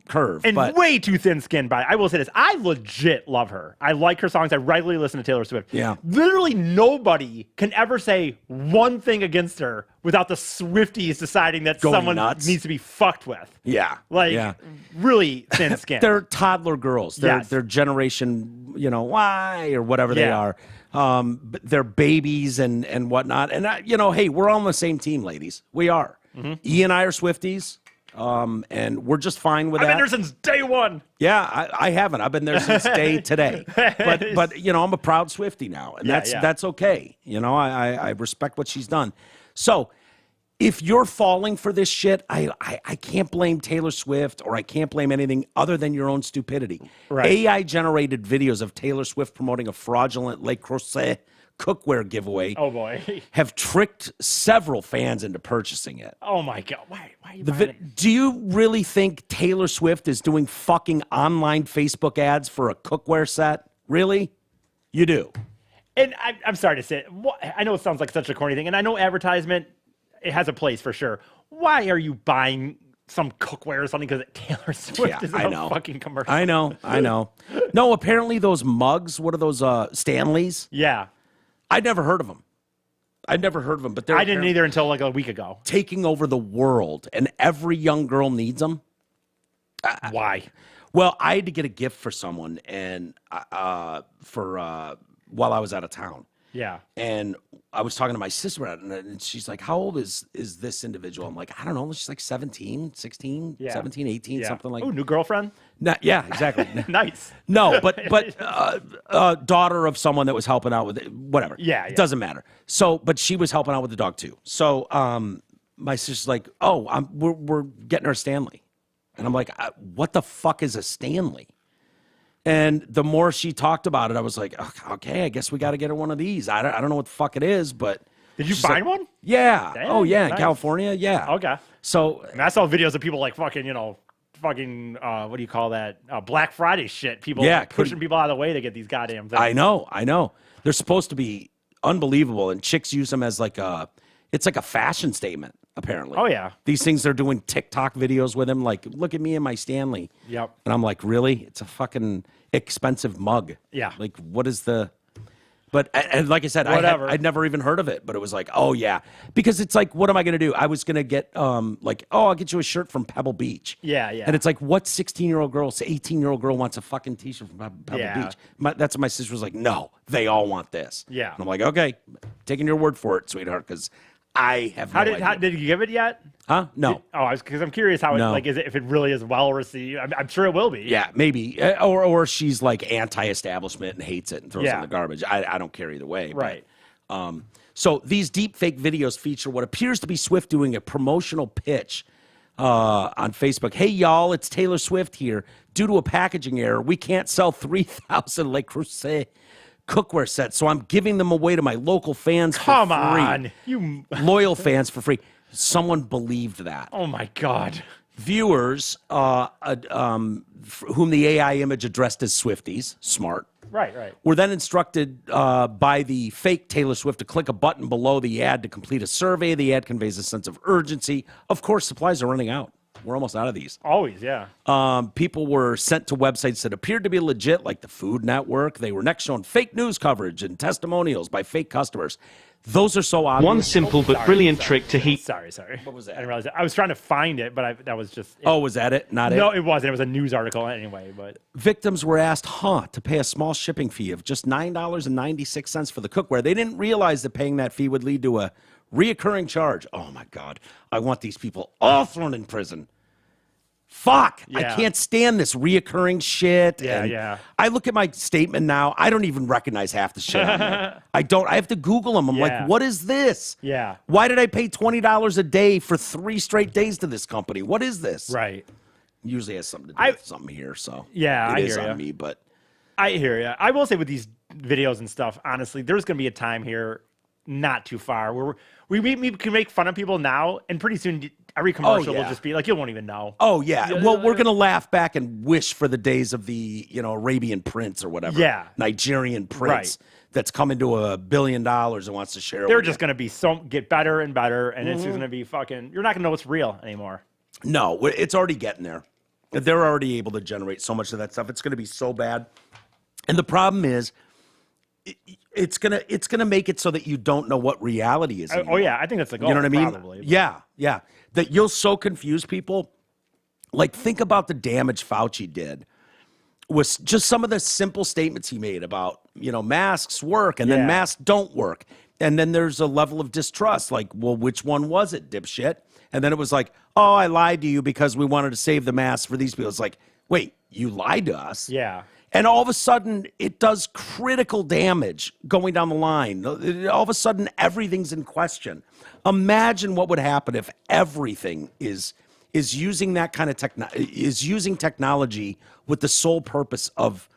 curve. And way too thin-skinned by it. I will say this. I legit love her. I like her songs. I regularly listen to Taylor Swift. Yeah. Literally nobody can ever say one thing against her without the Swifties deciding that someone needs to be fucked with. Yeah. Really thin-skinned. They're toddler girls. They're generation, Y or whatever they are. But they're babies and whatnot. And, hey, we're all on the same team, ladies. We are. Mm-hmm. E and I are Swifties. And we're just fine with that. I've been there since day one. Yeah, I haven't. I've been there since day today. But I'm a proud Swiftie now, and that's okay. I respect what she's done. So if you're falling for this shit, I can't blame Taylor Swift or I can't blame anything other than your own stupidity. Right. AI generated videos of Taylor Swift promoting a fraudulent Le Creuset cookware giveaway. Oh boy. Have tricked several fans into purchasing it. Oh my God. Why are you buying it? Do you really think Taylor Swift is doing fucking online Facebook ads for a cookware set? Really? You do. And I'm sorry to say it. I know it sounds like such a corny thing, and I know advertisement, it has a place for sure. Why are you buying some cookware or something because Taylor Swift is in a fucking commercial? I know. No, apparently those mugs, what are those, Stanleys? Yeah. I'd never heard of them. But I didn't either until like a week ago. Taking over the world, and every young girl needs them. Why? Well, I had to get a gift for someone, and while I was out of town. Yeah. And I was talking to my sister about it, and she's like, how old is this individual? I'm like, I don't know. She's like 17, 16, 17, 18, something like that. Oh, new girlfriend? Yeah, exactly. Nice. No, but daughter of someone that was helping out with it, whatever. Yeah. It doesn't matter. So, but she was helping out with the dog too. So my sister's like, oh, we're getting her a Stanley. And I'm like, what the fuck is a Stanley? And the more she talked about it, I was like, okay, I guess we got to get her one of these. I don't know what the fuck it is, but... Did you find one? Yeah. Damn, nice. In California, yeah. Okay. So... I saw videos of people like fucking, what do you call that? Black Friday shit. People pushing people out of the way to get these goddamn things. I know. They're supposed to be unbelievable, and chicks use them as it's like a fashion statement, apparently. Oh, yeah. These things, they're doing TikTok videos with him, like, look at me and my Stanley. Yep. And I'm like, really? It's a fucking expensive mug. Yeah. Like, what is the... But and like I said, I'd never even heard of it, but it was like, oh, yeah. Because it's like, what am I going to do? I was going to get, I'll get you a shirt from Pebble Beach. Yeah. And it's like, what 16-year-old girl, 18-year-old girl wants a fucking T-shirt from Pebble Beach? That's what my sister was like, no, they all want this. Yeah. And I'm like, okay, taking your word for it, sweetheart, because I have no idea. Did you give it yet? Huh? No. Because I'm curious how No. if it really is well received. I'm sure it will be. Yeah, maybe. Or she's like anti-establishment and hates it and throws it in the garbage. I don't care either way. Right. But, so these deep fake videos feature what appears to be Swift doing a promotional pitch on Facebook. Hey, y'all, it's Taylor Swift here. Due to a packaging error, we can't sell 3,000 Le Creuset cookware sets, so I'm giving them away to my local fans for free. Come on. You loyal fans for free. Someone believed that. Oh, my God. Viewers, whom the AI image addressed as Swifties, smart, Right. were then instructed by the fake Taylor Swift to click a button below the ad to complete a survey. The ad conveys a sense of urgency. Of course, supplies are running out. We're almost out of these. Always, yeah. People were sent to websites that appeared to be legit, like the Food Network. They were next shown fake news coverage and testimonials by fake customers. Those are so obvious. One simple but brilliant trick to heat. Sorry. What was that? I didn't realize that. I was trying to find it, but that was just. Was that it? Not No, it? it wasn't. It was a news article anyway. But Victims were asked, to pay a small shipping fee of just $9.96 for the cookware. They didn't realize that paying that fee would lead to a reoccurring charge. Oh, my God. I want these people all thrown in prison. Fuck. Yeah. I can't stand this reoccurring shit. Yeah. I look at my statement now. I don't even recognize half the shit on there. I don't. I have to Google them. I'm like, what is this? Yeah. Why did I pay $20 a day for 3 straight days to this company? What is this? right. Usually has something to do with something here. So Yeah, it I is hear on ya. me, but I hear you. I will say with these videos and stuff, honestly, there's going to be a time here not too far where we can make fun of people now, and pretty soon every commercial will just be like, you won't even know. Oh, yeah. Well, we're going to laugh back and wish for the days of the, Arabian prince or whatever. Yeah. Nigerian prince that's coming to $1 billion and wants to share it They're with just you. going to be get better and better, and it's just going to be fucking, you're not going to know what's real anymore. No, it's already getting there. They're already able to generate so much of that stuff. It's going to be so bad. And the problem is, it's gonna make it so that you don't know what reality is anymore. Oh, yeah. I think that's the goal. You know what I mean? Probably, but- Yeah. That you'll so confuse people. Like, think about the damage Fauci did with just some of the simple statements he made about, masks work and then masks don't work. And then there's a level of distrust. Like, well, which one was it, dipshit? And then it was like, oh, I lied to you because we wanted to save the masks for these people. It's like, wait, you lied to us? Yeah. And all of a sudden, it does critical damage going down the line. All of a sudden, everything's in question. Imagine what would happen if everything is using that kind of using technology with the sole purpose of,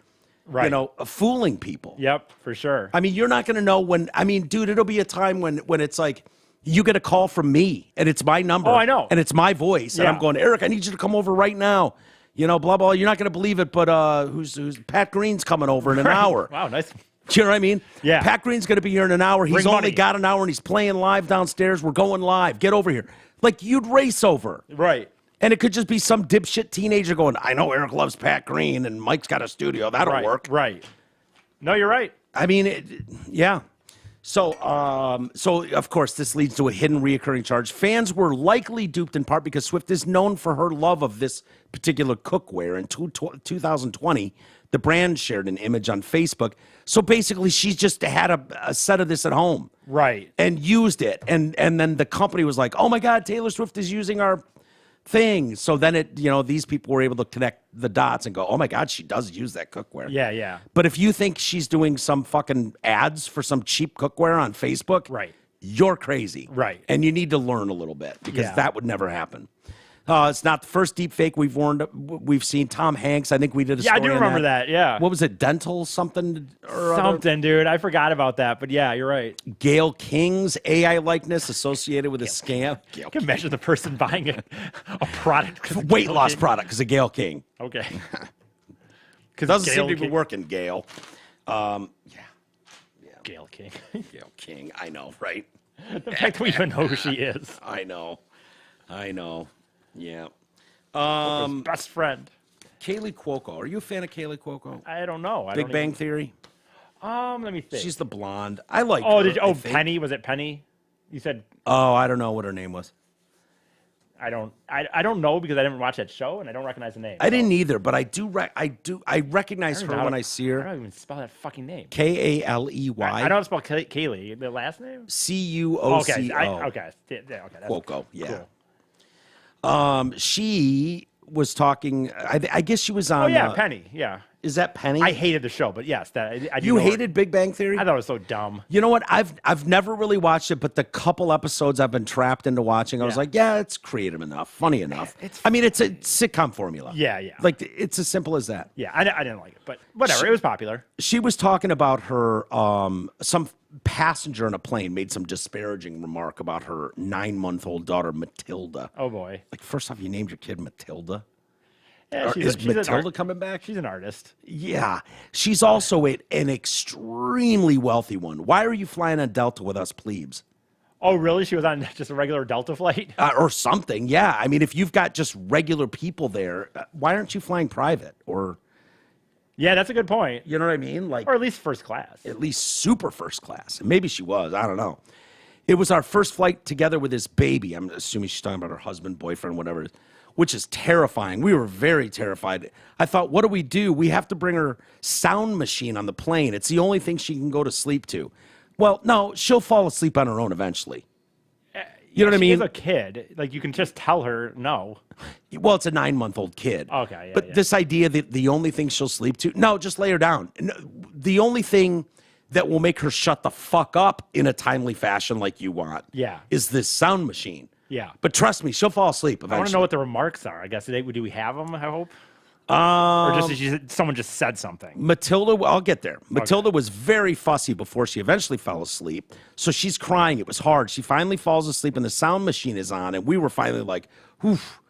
fooling people. Yep, for sure. I mean, you're not going to know when. I mean, dude, it'll be a time when it's like you get a call from me and it's my number. Oh, I know. And it's my voice, and I'm going, Eric, I need you to come over right now. Blah, blah. You're not going to believe it, but who's Pat Green's coming over in an hour. Wow, nice. Do you know what I mean? Yeah. Pat Green's going to be here in an hour. He's Bring only money. got an hour, and he's playing live downstairs. We're going live. Get over here. Like, you'd race over. Right. And it could just be some dipshit teenager going, I know Eric loves Pat Green, and Mike's got a studio. That'll work. Right. No, you're right. I mean, yeah. So of course, this leads to a hidden reoccurring charge. Fans were likely duped in part because Swift is known for her love of this particular cookware. In 2020, the brand shared an image on Facebook. So basically, she just had a set of this at home. Right. And used it. And then the company was like, oh, my God, Taylor Swift is using our thing. So then these people were able to connect the dots and go, oh my God, she does use that cookware. Yeah. But if you think she's doing some fucking ads for some cheap cookware on Facebook, Right. you're crazy. Right. And you need to learn a little bit because Yeah. that would never happen. It's not the first deep fake we've seen. Tom Hanks, I think we did a story I do on remember that. Yeah. What was it? Dental something or other? Something, dude. I forgot about that, but yeah, you're right. Gail King's AI likeness associated with a scam. I can imagine the person buying a product. 'cause of Weight Gail loss King. product because of Gail King. Okay. Doesn't seem to be King. working, Gail. Gail King. Gail King. I know, right? The fact that we even know who she is. I know. Yeah. His best friend. Kaylee Cuoco. Are you a fan of Kaylee Cuoco? I don't know. Big Bang Theory. Let me think. She's the blonde. I like Oh, her. I think. Penny? Was it Penny? You said Oh, I don't know what her name was. I don't know because I didn't watch that show and I don't recognize the name. I didn't either, but I recognize her when I see I her. don't even spell that fucking name. Kaley. I don't know how to spell Kaylee. The last name? Cuoco. Okay. Okay. Yeah, okay. That's Cuoco. Yeah. Cool. She was talking. I guess she was on. Oh yeah, Penny. Yeah. Is that Penny? I hated the show, but yes, I you hated Big Bang Theory? I thought it was so dumb. You know what? I've never really watched it, but the couple episodes I've been trapped into watching, I was like, yeah, it's creative enough, funny enough. It's a sitcom formula. Yeah, yeah. Like it's as simple as that. Yeah, I didn't like it, but whatever. It was popular. She was talking about her. Some passenger in a plane made some disparaging remark about her 9-month-old daughter Matilda. Oh boy! Like first off, you named your kid Matilda. Yeah, is Matilda coming back? She's an artist. Yeah. She's also an extremely wealthy one. Why are you flying on Delta with us plebes? Oh, really? She was on just a regular Delta flight? Or something, yeah. I mean, if you've got just regular people there, why aren't you flying private? Or, yeah, that's a good point. you know what I mean? Like, or at least first class. At least super first class. Maybe she was. I don't know. It was our first flight together with this baby. I'm assuming she's talking about her husband, boyfriend, whatever it is. Which is terrifying. We were very terrified. I thought, what do? We have to bring her sound machine on the plane. It's the only thing she can go to sleep to. Well, no, she'll fall asleep on her own eventually. You know what I mean? She's a kid. Like, you can just tell her no. Well, it's a 9-month-old kid. Okay, yeah. But this idea that the only thing she'll sleep to, no, just lay her down. The only thing that will make her shut the fuck up in a timely fashion like you want is this sound machine. Yeah. But trust me, she'll fall asleep eventually. I want to know what the remarks are. I guess, do we have them, I hope? Or just someone just said something? Matilda, I'll get there. Matilda was very fussy before she eventually fell asleep. So she's crying. It was hard. She finally falls asleep and the sound machine is on. And we were finally like, oof.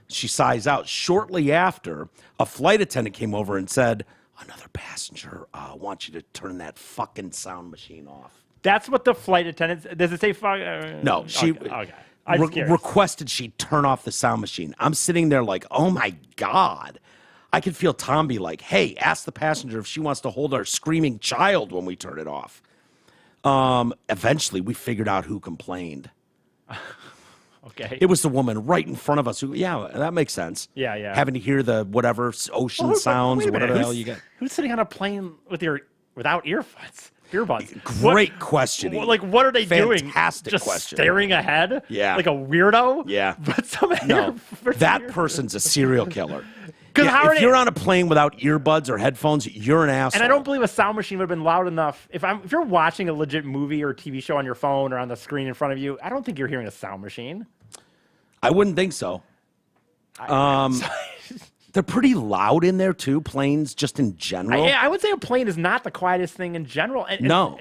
She sighs out. Shortly after, a flight attendant came over and said, another passenger wants you to turn that fucking sound machine off. That's what the flight attendant, does it say fuck? No, she... Okay. Requested she turn off the sound machine. I'm sitting there like, oh my God. I could feel Tom be like, hey, ask the passenger if she wants to hold our screaming child when we turn it off. Eventually, we figured out who complained. Okay. It was the woman right in front of us who, yeah, that makes sense. Yeah, yeah. Having to hear the whatever ocean sounds, whatever the hell you get. Who's sitting on a plane without earbuds? Great question. Like, what are they doing? Fantastic just question. Staring ahead? Yeah. Like a weirdo? Yeah. But that person's a serial killer. Because if you're on a plane without earbuds or headphones, you're an asshole. And I don't believe a sound machine would have been loud enough. If you're watching a legit movie or TV show on your phone or on the screen in front of you, I don't think you're hearing a sound machine. I wouldn't think so. They're pretty loud in there too, planes just in general. I would say a plane is not the quietest thing in general. No.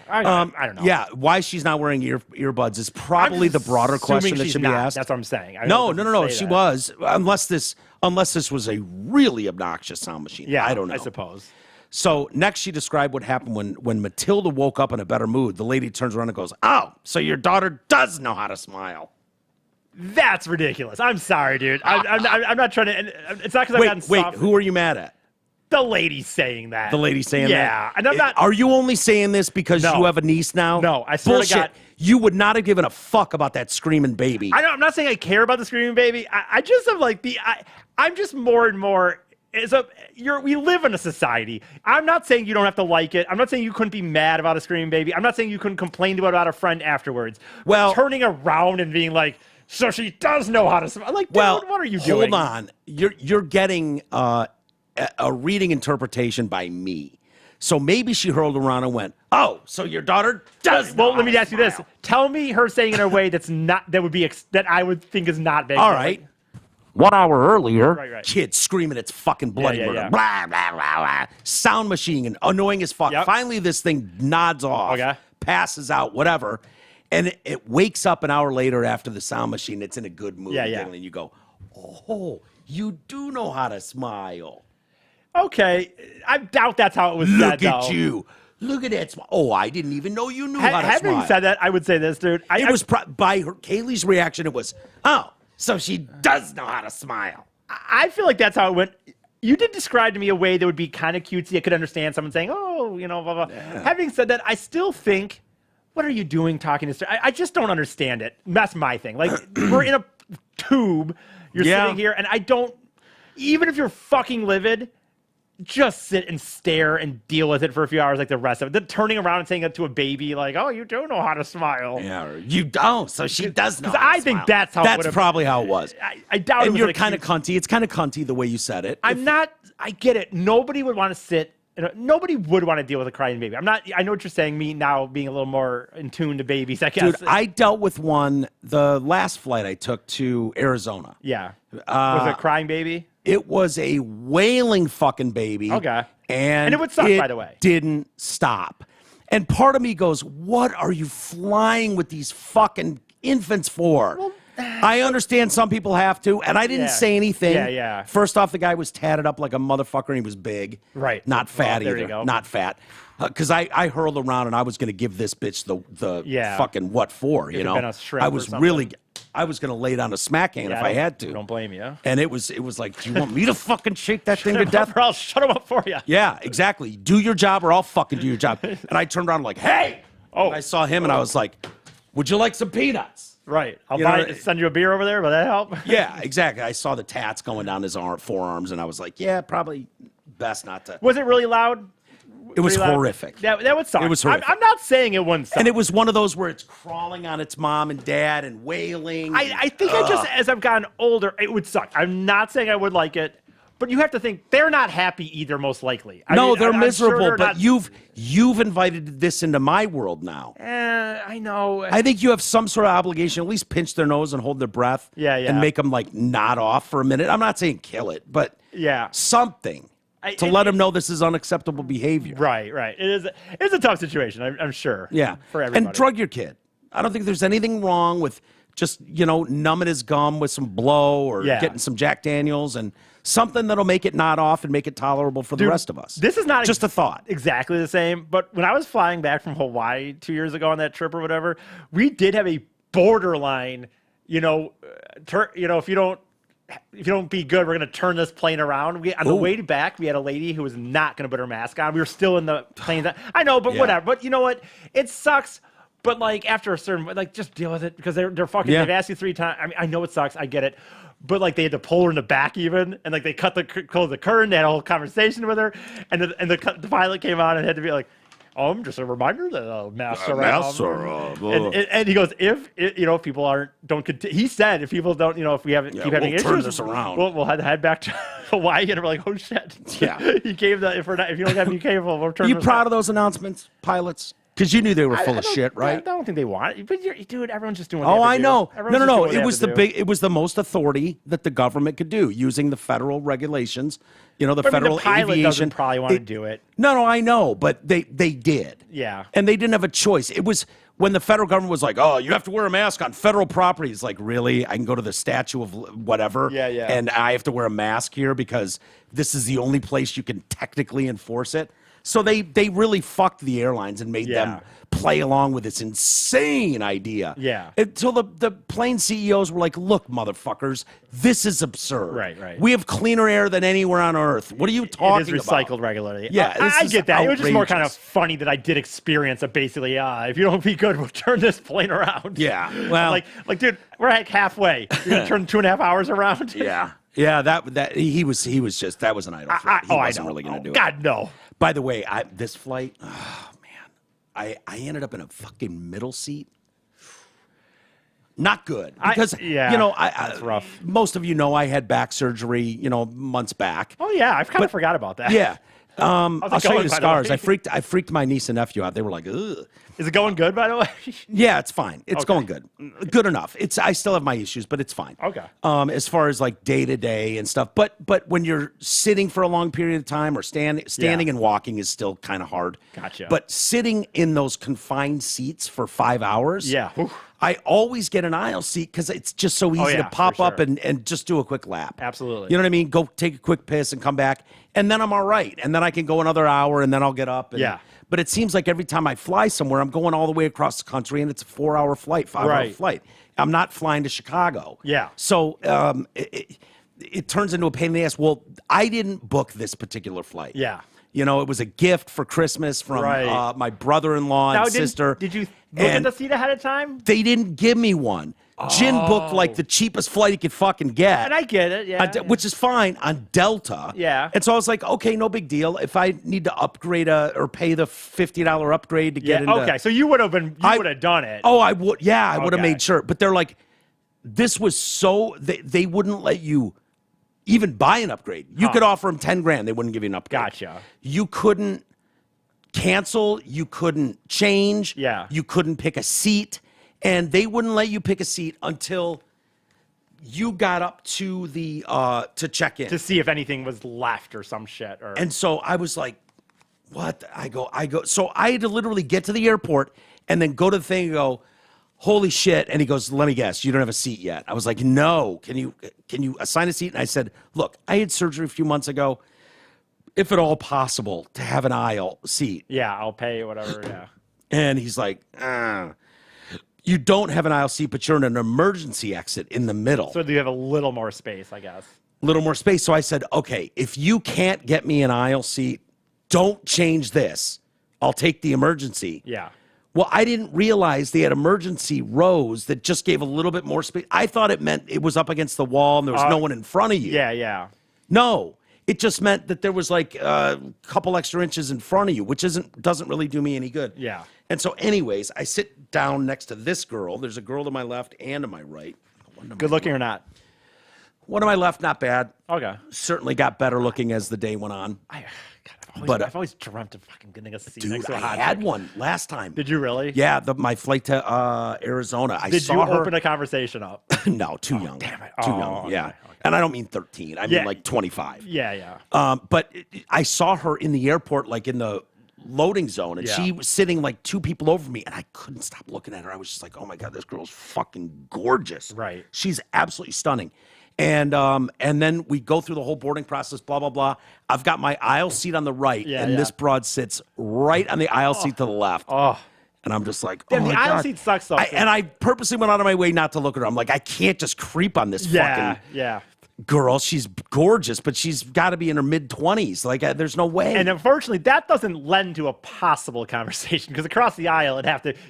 I don't know. Yeah, why she's not wearing earbuds is probably the broader question that should be asked. That's what I'm saying. No. She was, unless this was a really obnoxious sound machine. Yeah, I don't know. I suppose. So next, she described what happened when Matilda woke up in a better mood. The lady turns around and goes, "Oh, so your daughter does know how to smile." That's ridiculous. I'm sorry, dude. I'm not trying to. It's not because I've gotten soft. Wait, who are you mad at? The lady saying that. The lady saying that? Yeah. And I'm not. Are you only saying this because you have a niece now? No, I swear to God. You would not have given a fuck about that screaming baby. I'm not saying I care about the screaming baby. I just have like I'm just more and more. We live in a society. I'm not saying you don't have to like it. I'm not saying you couldn't be mad about a screaming baby. I'm not saying you couldn't complain about a friend afterwards. Well, turning around and being like, so she does know how to smile. Like, dude, what are you doing? Hold on. You're getting a reading interpretation by me. So maybe she hurled around and went, "Oh, so your daughter does." Well, let me ask you this: tell me her saying it in a way that I would think is not big. All right. 1 hour earlier, right. Kid screaming its fucking bloody murder. Yeah. Blah, blah, blah, blah. Sound machine and annoying as fuck. Yep. Finally, this thing nods off, passes out, whatever. And it wakes up an hour later after the sound machine. It's in a good mood. Yeah. And you go, "Oh, you do know how to smile." Okay. I doubt that's how it was said, though. Look at you. Look at that smile. Oh, I didn't even know you knew how to smile. Having said that, I would say this, dude. By Kaylee's reaction, it was, "Oh, so she does know how to smile." I feel like that's how it went. You did describe to me a way that would be kind of cutesy. I could understand someone saying, "Oh, blah, blah." Yeah. Having said that, I still think, what are you doing talking to her? I just don't understand it. That's my thing. Like, we're in a tube. You're sitting here, and I don't, even if you're fucking livid, just sit and stare and deal with it for a few hours like the rest of it. Then turning around and saying it to a baby like, oh, you don't know how to smile. Yeah, or you don't, so she does know. Because I think that's how that's probably how it was. I doubt it. And was you're kind of cunty. It's kind of cunty the way you said it. I get it. Nobody would want to sit. Nobody would want to deal with a crying baby. I know what you're saying. Me now being a little more in tune to babies, I guess. Dude, I dealt with one the last flight I took to Arizona. Yeah. Was it a crying baby? It was a wailing fucking baby. Okay. And it would suck, by the way. Didn't stop. And part of me goes, what are you flying with these fucking infants for? Well, I understand some people have to, and I didn't say anything. Yeah. First off, the guy was tatted up like a motherfucker, and he was big. Right. Not fat there either. You go. Not fat. Because I hurled around, and I was going to give this bitch the fucking what for, you know? Been a shrimp I was I was going to lay down a smack hand if I had to. Don't blame you. And it was like, do you want me to fucking shake that thing to death? Or I'll shut him up for you. Yeah, exactly. Do your job or I'll fucking do your job. And I turned around like, hey! And I saw him and I was like, would you like some peanuts? Right. I'll send you a beer over there. Will that help? Yeah, exactly. I saw the tats going down his forearms and I was like, yeah, probably best not to. Was it really loud? It was horrific. That would suck. It was horrific. I'm not saying it wouldn't suck. And it was one of those where it's crawling on its mom and dad and wailing. I think as I've gotten older, it would suck. I'm not saying I would like it, but you have to think they're not happy either, most likely. They're miserable, sure but you've invited this into my world now. I know. I think you have some sort of obligation, at least pinch their nose and hold their breath. Yeah. And make them like nod off for a minute. I'm not saying kill it, but something. To let them know this is unacceptable behavior. Right. It's a tough situation, I'm sure. Yeah. For everybody. And drug your kid. I don't think there's anything wrong with just, numbing his gum with some blow or getting some Jack Daniels and something that'll make it nod off and make it tolerable for the rest of us. This is not just a thought. Exactly the same. But when I was flying back from Hawaii 2 years ago on that trip or whatever, we did have a borderline, if you don't be good, we're going to turn this plane around. On the way back, we had a lady who was not going to put her mask on. We were still in the plane. I know, but whatever. But you know what? It sucks. But like after a certain, just deal with it because they're fucking. They've asked you 3 times. I mean, I know it sucks. I get it. But like they had to pull her in the back even, and like they closed the curtain. They had a whole conversation with her, and the pilot came on and had to be like, just a reminder that masks are off. And he goes, if people he said if people don't, if we keep having issues, turn this around. We'll head back to Hawaii, and we're like, oh shit. Yeah. He gave that if you don't have any cable, we'll turn. Are you proud of those announcements, pilots? Because you knew they were full of shit, right? I don't think they want it. But dude, everyone's just doing. Oh, I know. No. It was it was the most authority that the government could do using the federal regulations. The federal the pilot aviation doesn't probably want to do it. No, I know, but they did. Yeah. And they didn't have a choice. It was when the federal government was like, "Oh, you have to wear a mask on federal property." It's like, really? I can go to the statue of whatever, and I have to wear a mask here because this is the only place you can technically enforce it. So they really fucked the airlines and made them play along with this insane idea. Yeah. Until the plane CEOs were like, look, motherfuckers, this is absurd. Right. We have cleaner air than anywhere on Earth. What are you talking about? It is recycled regularly. Yeah, I get that. Outrageous. It was just more kind of funny that I did experience it basically, if you don't be good, we'll turn this plane around. Yeah. Well, like dude, we're like halfway. You're going to turn 2.5 hours around? Yeah. Yeah, that he was just that was an idle flight. He wasn't really going to do it. God, no. By the way, this flight, I ended up in a fucking middle seat. Not good because that's rough. Most of I had back surgery, months back. Oh yeah, I kind of forgot about that. Yeah. I'll show you the scars. I freaked my niece and nephew out. They were like, ugh. Is it going good, by the way? Yeah, it's fine. It's going good. Good enough. I still have my issues, but it's fine. Okay. As far as like day to day and stuff, but when you're sitting for a long period of time or standing and walking is still kind of hard. Gotcha. But sitting in those confined seats for 5 hours. Yeah. I always get an aisle seat because it's just so easy to pop up and just do a quick lap. Absolutely. You know what I mean? Go take a quick piss and come back, and then I'm all right. And then I can go another hour, and then I'll get up. But it seems like every time I fly somewhere, I'm going all the way across the country, and it's a 4-hour flight, 5-hour flight. I'm not flying to Chicago. Yeah. So it turns into a pain in the ass. Well, I didn't book this particular flight. Yeah. It was a gift for Christmas from my brother-in-law and sister. Did you look at the seat ahead of time? They didn't give me one. Jin booked like the cheapest flight he could fucking get. And I get it, yeah. Which is fine on Delta. Yeah. And so I was like, okay, no big deal. If I need to upgrade or pay the $50 upgrade to get into. Okay, so you would have done it. Oh, I would. Yeah, I would have Okay. made sure. But they're like, this was so, they wouldn't let you even buy an upgrade. You could offer them 10 grand. They wouldn't give you an upgrade. Gotcha. You couldn't cancel. You couldn't change. Yeah. You couldn't pick a seat. And they wouldn't let you pick a seat until you got up to the to check in To see if anything was left or some shit. And so I was like, what? I go. So I had to literally get to the airport and then go to the thing and go, holy shit. And he goes, let me guess, you don't have a seat yet. I was like, no, can you assign a seat? And I said, look, I had surgery a few months ago. If at all possible, to have an aisle seat. Yeah, I'll pay whatever, yeah. And he's like, you don't have an aisle seat, but you're in an emergency exit in the middle. So you have a little more space, I guess. Little more space. So I said, okay, if you can't get me an aisle seat, don't change this. I'll take the emergency. Yeah. Well, I didn't realize they had emergency rows that just gave a little bit more space. I thought it meant it was up against the wall and there was no one in front of you. Yeah, yeah. No, it just meant that there was like a couple extra inches in front of you, which doesn't really do me any good. Yeah. And so anyways, I sit down next to this girl. There's a girl to my left and to my right. Good looking or not? One to my left, not bad. Okay. Certainly got better looking as the day went on. I've always dreamt of fucking getting a seat next Dude, to a hot I had chick. one last time. Did you really? Yeah, my flight to Arizona. I Did saw you her. open a conversation up? No, too young. damn it. Too Oh, young. okay, Yeah. okay. And I don't mean 13. I mean like 25. Yeah, yeah. But I saw her in the airport, like in the loading zone, and she was sitting like two people over me, and I couldn't stop looking at her. I was just like, oh my God, this girl's fucking gorgeous. Right. She's absolutely stunning. And then we go through the whole boarding process, blah, blah, blah. I've got my aisle seat on the right, and this broad sits right on the aisle seat to the left. Oh. And I'm just like, Damn, oh the my aisle God. seat sucks though. And I purposely went out of my way not to look at her. I'm like, I can't just creep on this fucking girl. She's gorgeous, but she's got to be in her mid-20s. Like, there's no way. And unfortunately, that doesn't lend to a possible conversation because across the aisle,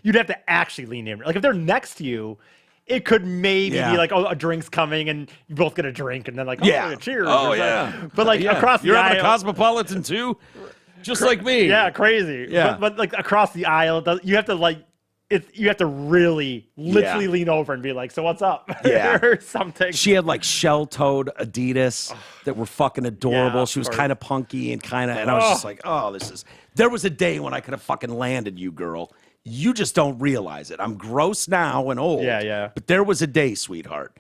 you'd have to actually lean in. Like if they're next to you, it could maybe be like, oh, a drink's coming, and you both get a drink, and then like, oh, cheers. Oh, or yeah. something. But like across the You're aisle, having a Cosmopolitan too? Just like me. yeah, crazy. Yeah. But like across the aisle, you have to like. You have to really, literally lean over and be like, "So what's up?" Yeah. or something. She had like shell-toed Adidas that were fucking adorable. Yeah, she was of course. kind of punky and and I was just like, oh, there was a day when I could have fucking landed you, girl. You just don't realize it. I'm gross now and old. Yeah, yeah. But there was a day, sweetheart.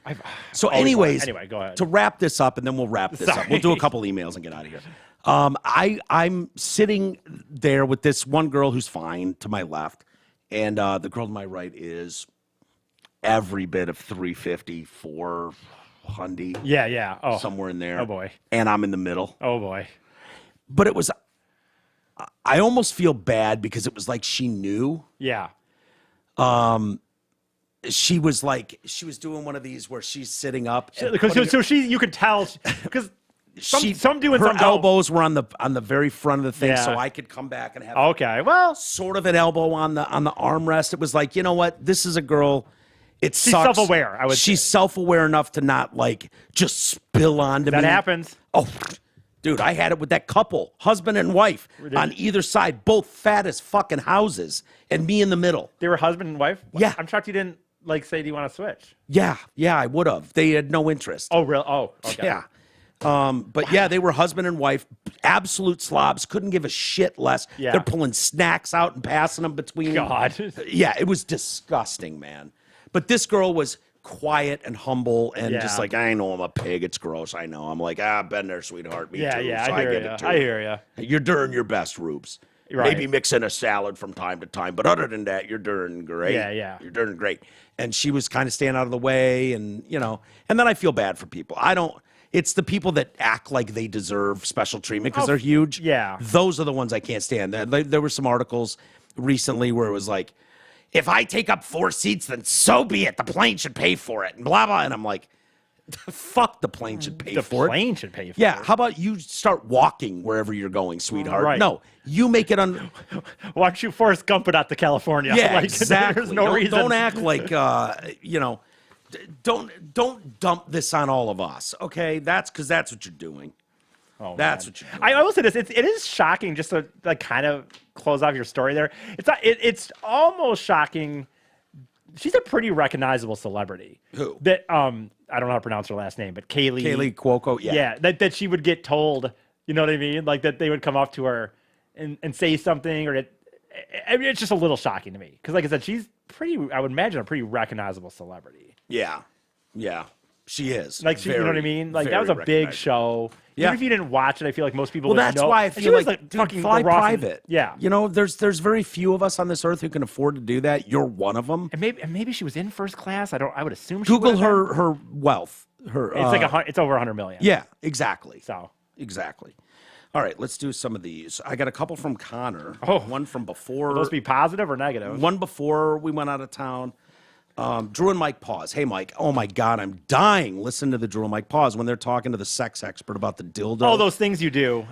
So always anyways, wanted- anyway, go ahead. To wrap this up, and then we'll wrap this up. We'll do a couple emails and get out of here. I'm sitting there with this one girl who's fine to my left, and the girl to my right is every bit of 350, 400. Yeah, yeah. Oh, somewhere in there. Oh boy. And I'm in the middle. Oh boy. But it was, I almost feel bad because it was like she knew. Yeah. She was doing one of these where she's sitting up. and Because putting- you could tell because she, some do and her some don't. elbows were on the very front of the thing, Yeah. so I could come back and have Okay, well, sort of an elbow on the armrest. It was like, you know what? This is a girl. She's self-aware, I would She's say. self-aware enough to not like just spill onto me. that happens. Oh, dude, I had it with that couple, husband and wife, on either side, both fat as fucking houses, and me in the middle. They were husband and wife. Yeah. I'm shocked you didn't like say, "Do you want to switch?" Yeah, I would have. They had no interest. Oh, real? Oh, okay. Yeah. But yeah, they were husband and wife, absolute slobs, couldn't give a shit less. Yeah. They're pulling snacks out and passing them between. God. Yeah, it was disgusting, man. But this girl was quiet and humble and just like, I know I'm a pig. It's gross. I know. I'm like, been there, sweetheart. Me Yeah, too. yeah. So I hear get you. it too. I hear you. You're doing your best, Rubes. Right. Maybe mix in a salad from time to time. But other than that, you're doing great. Yeah, yeah. You're doing great. And she was kind of staying out of the way. And, and then I feel bad for people. It's the people that act like they deserve special treatment because they're huge. yeah. Those are the ones I can't stand. There were some articles recently where it was like, if I take up 4 seats, then so be it. The plane should pay for it. And blah, blah. And I'm like, fuck, the plane should pay for it. The plane should pay for it. Yeah, how about you start walking wherever you're going, sweetheart? Right. No, you make it on. Why don't you Forrest Gump it out to California? Yeah, Like, exactly. There's no reason. Don't act like Don't dump this on all of us, okay? That's what you're doing. Oh, that's man. what you're doing. I will say this: it is shocking just to like kind of close off your story there. It's not. It's almost shocking. She's a pretty recognizable celebrity. Who? That I don't know how to pronounce her last name, but Kaylee Cuoco. Yeah. That she would get told. You know what I mean? Like that they would come up to her and say something, or I mean, it's just a little shocking to me because, like I said, she's pretty. I would imagine a pretty recognizable celebrity. Yeah. She is. Like, you know what I mean? Like, that was a big show. Yeah. Even if you didn't watch it, I feel like most people Well, didn't that's know. why I And feel she was, like fucking fly the Ross private. Yeah. You know, there's very few of us on this earth who can afford to do that. You're one of them. And maybe she was in first class. I would assume she Google would have been. her wealth. Her It's over 100 million. Yeah, exactly. So Exactly. All right, let's do some of these. I got a couple from Connor. Oh. One from before. Will those be positive or negative? One before we went out of town. Drew and Mike pause. Hey, Mike. Oh, my God. I'm dying. Listen to the Drew and Mike pause when they're talking to the sex expert about the dildo. Oh, those things you do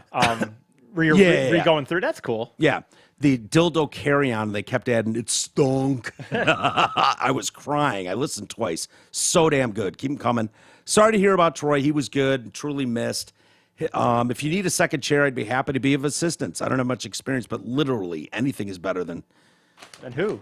where you're going through. That's cool. Yeah. The dildo carry-on, they kept adding, it stunk. I was crying. I listened twice. So damn good. Keep them coming. Sorry to hear about Troy. He was good. Truly missed. If you need a second chair, I'd be happy to be of assistance. I don't have much experience, but literally anything is better than... And who?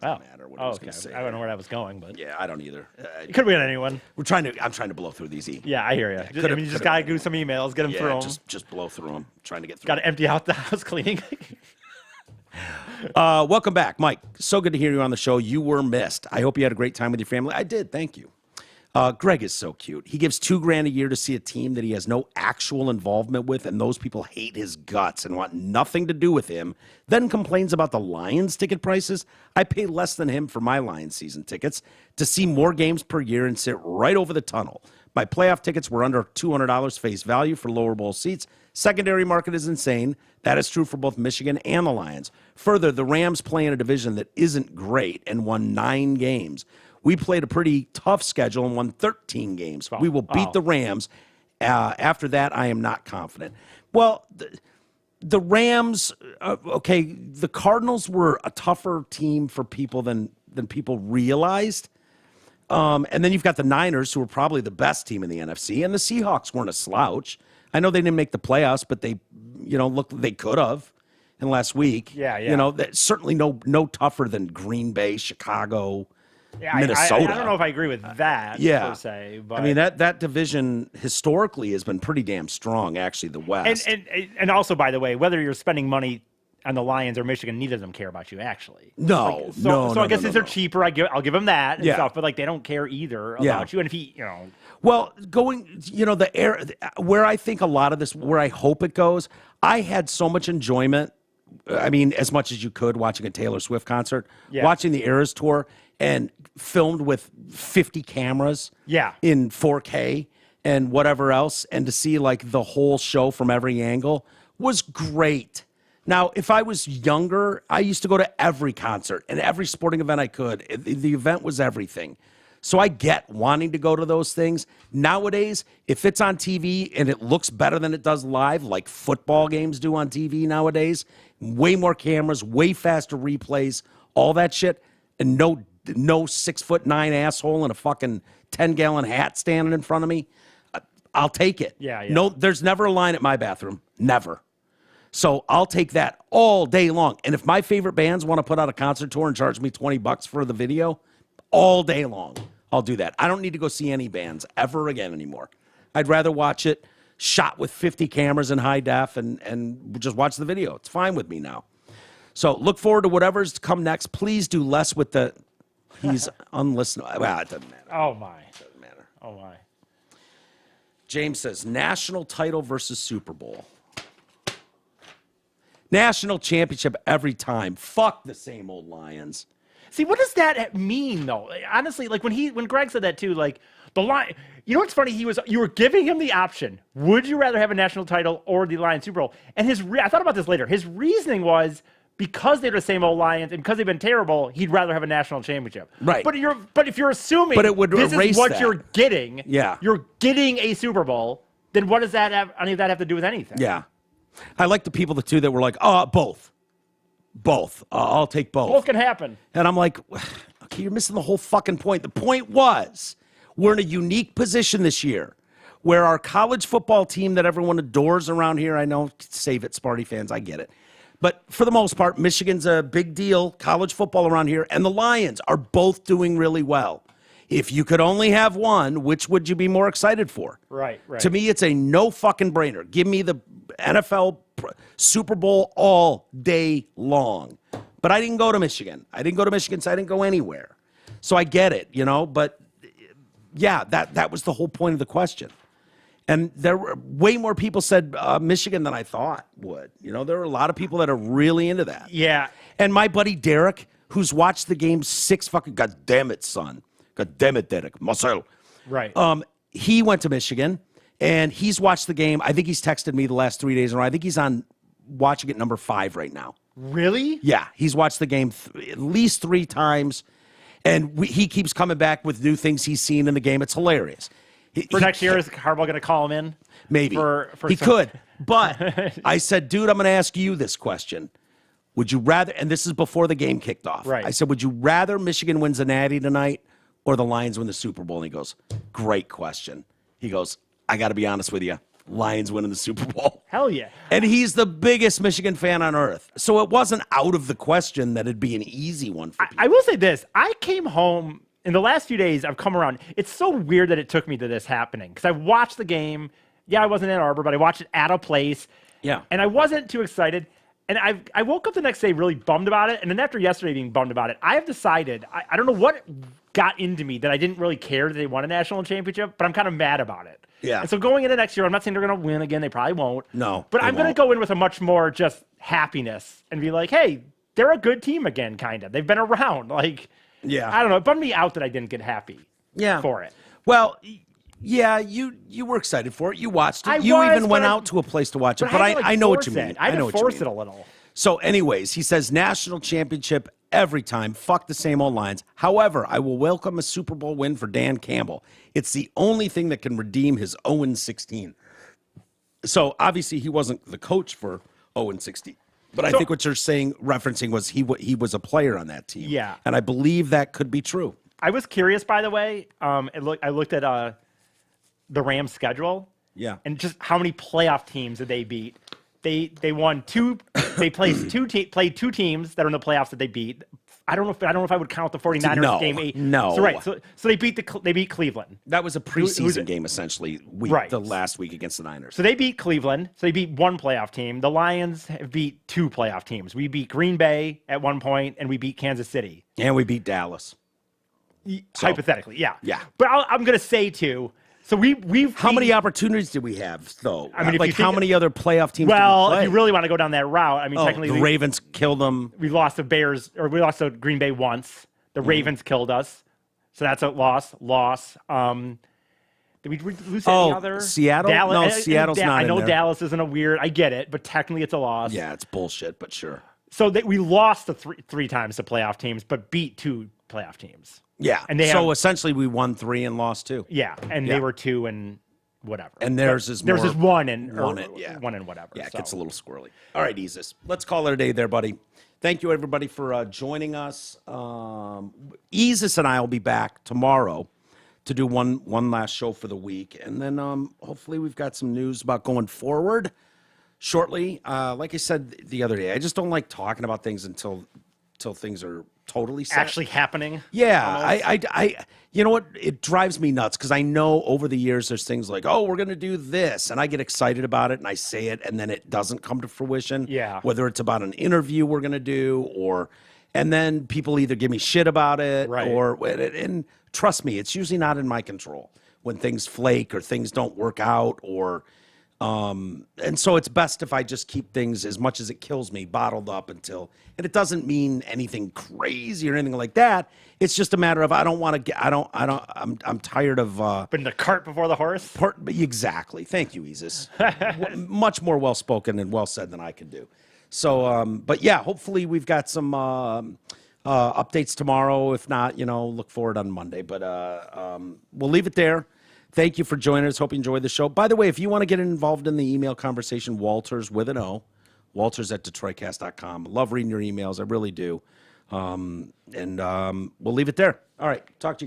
Doesn't matter what I was okay. going to say. I don't know where that was going, but Yeah, I don't either. it could have been anyone. I'm trying to blow through these. Yeah, I hear you. You just gotta do some emails, get them through them. Just blow through them. Trying to get through. Got to empty out the house cleaning. Welcome back, Mike. So good to hear you on the show. You were missed. I hope you had a great time with your family. I did. Thank you. Greg is so cute. He gives $2,000 a year to see a team that he has no actual involvement with, and those people hate his guts and want nothing to do with him. Then complains about the Lions ticket prices. I pay less than him for my Lions season tickets to see more games per year and sit right over the tunnel. My playoff tickets were under $200 face value for lower bowl seats. Secondary market is insane. That is true for both Michigan and the Lions. Further, the Rams play in a division that isn't great and won 9 games. We played a pretty tough schedule and won 13 games. We will beat the Rams. After that, I am not confident. Well, the Rams, okay, the Cardinals were a tougher team for people than people realized. And then you've got the Niners, who are probably the best team in the NFC, and the Seahawks weren't a slouch. I know they didn't make the playoffs, but they, they could have in last week. Yeah. Certainly no tougher than Green Bay, Chicago, Minnesota. I don't know if I agree with that per se. But I mean, that division historically has been pretty damn strong, actually, the West. And also, by the way, whether you're spending money on the Lions or Michigan, neither of them care about you, actually. No, So I guess since they're cheaper, I'll give them that and Yeah. stuff, but like they don't care either about you. And if he, Well, the air where I think a lot of this, where I hope it goes, I had so much enjoyment. I mean, as much as you could watching a Taylor Swift concert, watching the Eras Tour and filmed with 50 cameras in 4K and whatever else, and to see like the whole show from every angle was great. Now, if I was younger, I used to go to every concert and every sporting event I could. The event was everything. So I get wanting to go to those things. Nowadays, if it's on TV and it looks better than it does live, like football games do on TV nowadays, way more cameras, way faster replays, all that shit, and no 6'9" asshole in a fucking 10-gallon hat standing in front of me, I'll take it. Yeah. No, there's never a line at my bathroom. Never. So I'll take that all day long. And if my favorite bands want to put out a concert tour and charge me $20 for the video, all day long, I'll do that. I don't need to go see any bands ever again anymore. I'd rather watch it shot with 50 cameras in high def and just watch the video. It's fine with me now. So look forward to whatever's to come next. Please do less with the he's unlistenable. Well, it doesn't matter. Oh my. It doesn't matter. Oh my. James says national title versus Super Bowl. National championship every time. Fuck the same old Lions. See, what does that mean, though? Honestly, like when Greg said that too, like the Lion. You know what's funny? You were giving him the option. Would you rather have a national title or the Lions Super Bowl? And I thought about this later. His reasoning was because they're the same old Lions and because they've been terrible, he'd rather have a national championship. Right. But if you're assuming but it would this erase is what that. you're getting, Yeah. you're getting a Super Bowl. Then what does that have? Any of that have to do with anything? Yeah. I like the people that both. Both. I'll take both. Both can happen. And I'm like, Okay, you're missing the whole fucking point. The point was we're in a unique position this year where our college football team that everyone adores around here, I know, save it, Sparty fans, I get it. But for the most part, Michigan's a big deal, college football around here, and the Lions are both doing really well. If you could only have one, which would you be more excited for? Right. To me, it's a no fucking brainer. Give me the NFL Super Bowl all day long. But I didn't go to Michigan. So I didn't go anywhere. So I get it, but yeah, that was the whole point of the question. And there were way more people said Michigan than I thought would. There were a lot of people that are really into that. Yeah. And my buddy Derek, who's watched the game God damn it, son. God damn it, Derek. Marcel. Right. He went to Michigan, and he's watched the game. I think he's texted me the last 3 days in a row. I think he's on watching it number 5 right now. Really? Yeah, he's watched the game at least 3 times, and he keeps coming back with new things he's seen in the game. It's hilarious. For next year, is Harbaugh going to call him in? Maybe. He could. But I said, dude, I'm going to ask you this question. Would you rather, and this is before the game kicked off. Right. I said, would you rather Michigan wins the Natty tonight or the Lions win the Super Bowl? And he goes, great question. He goes, I got to be honest with you. Lions winning the Super Bowl. Hell yeah. And he's the biggest Michigan fan on earth. So it wasn't out of the question that it'd be an easy one for people. I will say this. I came home, in the last few days, I've come around. It's so weird that it took me to this happening. Because I watched the game. Yeah, I wasn't in Ann Arbor, but I watched it at a place. Yeah. And I wasn't too excited. And I woke up the next day really bummed about it. And then after yesterday being bummed about it, I have decided, I don't know what got into me that I didn't really care that they won a national championship, but I'm kind of mad about it. Yeah. And so going into next year, I'm not saying they're going to win again. They probably won't. No. But I'm going to go in with a much more just happiness and be like, hey, they're a good team again, kind of. They've been around. Yeah. I don't know. It bummed me out that I didn't get happy for it. Well, yeah, you were excited for it. You watched it. You even went out to a place to watch it. But I know what you mean. I had to force it a little. So anyways, he says national championship every time. Fuck the same old lines. However, I will welcome a Super Bowl win for Dan Campbell. It's the only thing that can redeem his 0-16. So obviously he wasn't the coach for 0-16. But I think what you're referencing was he was a player on that team. Yeah. And I believe that could be true. I was curious, by the way. I looked at the Rams' schedule. Yeah. And just how many playoff teams did they beat? They won 2. They played 2 teams that are in the playoffs that they beat. I don't know if I would count the 49ers game 8. No. So they beat Cleveland. That was a preseason game essentially. The last week against the Niners. So they beat Cleveland. So they beat 1 playoff team. The Lions have beat 2 playoff teams. We beat Green Bay at one point, and we beat Kansas City. And we beat Dallas. Hypothetically, yeah. Yeah. But I'm going to say too. So we've how many opportunities did we have though? I mean, how many other playoff teams? Well, did we play? if you really want to go down that route, I mean, technically the Ravens killed them. We lost to Bears, or we lost to Green Bay once. The Ravens killed us, so that's a loss. Did we lose any other? Seattle? Dallas, No, Seattle's not I in know there. Dallas isn't a weird. I get it, but technically it's a loss. Yeah, it's bullshit, but sure. So we lost to three times to playoff teams, but beat 2 playoff teams. Yeah, and essentially we won 3 and lost 2. Yeah, and they were 2 and whatever. And theirs is more. Theirs is 1 and one and whatever. Yeah, it gets a little squirrely. All right, Isis, let's call it a day there, buddy. Thank you, everybody, for joining us. Isis and I will be back tomorrow to do one last show for the week, and then hopefully we've got some news about going forward shortly. Like I said the other day, I just don't like talking about things until things are totally set. Actually happening. Yeah, I you know what? It drives me nuts because I know over the years there's things like, oh, we're going to do this, and I get excited about it and I say it, and then it doesn't come to fruition. Yeah. Whether it's about an interview we're going to do, and then people either give me shit about it, right. And trust me, it's usually not in my control when things flake or things don't work out, and so it's best if I just keep things, as much as it kills me, bottled up and it doesn't mean anything crazy or anything like that. It's just a matter of I'm tired of putting the cart before the horse. Exactly. Thank you, Isis. Much more well spoken and well said than I can do. So, but yeah, hopefully we've got some updates tomorrow. If not, look forward on Monday. But we'll leave it there. Thank you for joining us. Hope you enjoyed the show. By the way, if you want to get involved in the email conversation, Walters with an O, Walters@DetroitCast.com. Love reading your emails. I really do. And we'll leave it there. All right. Talk to you guys.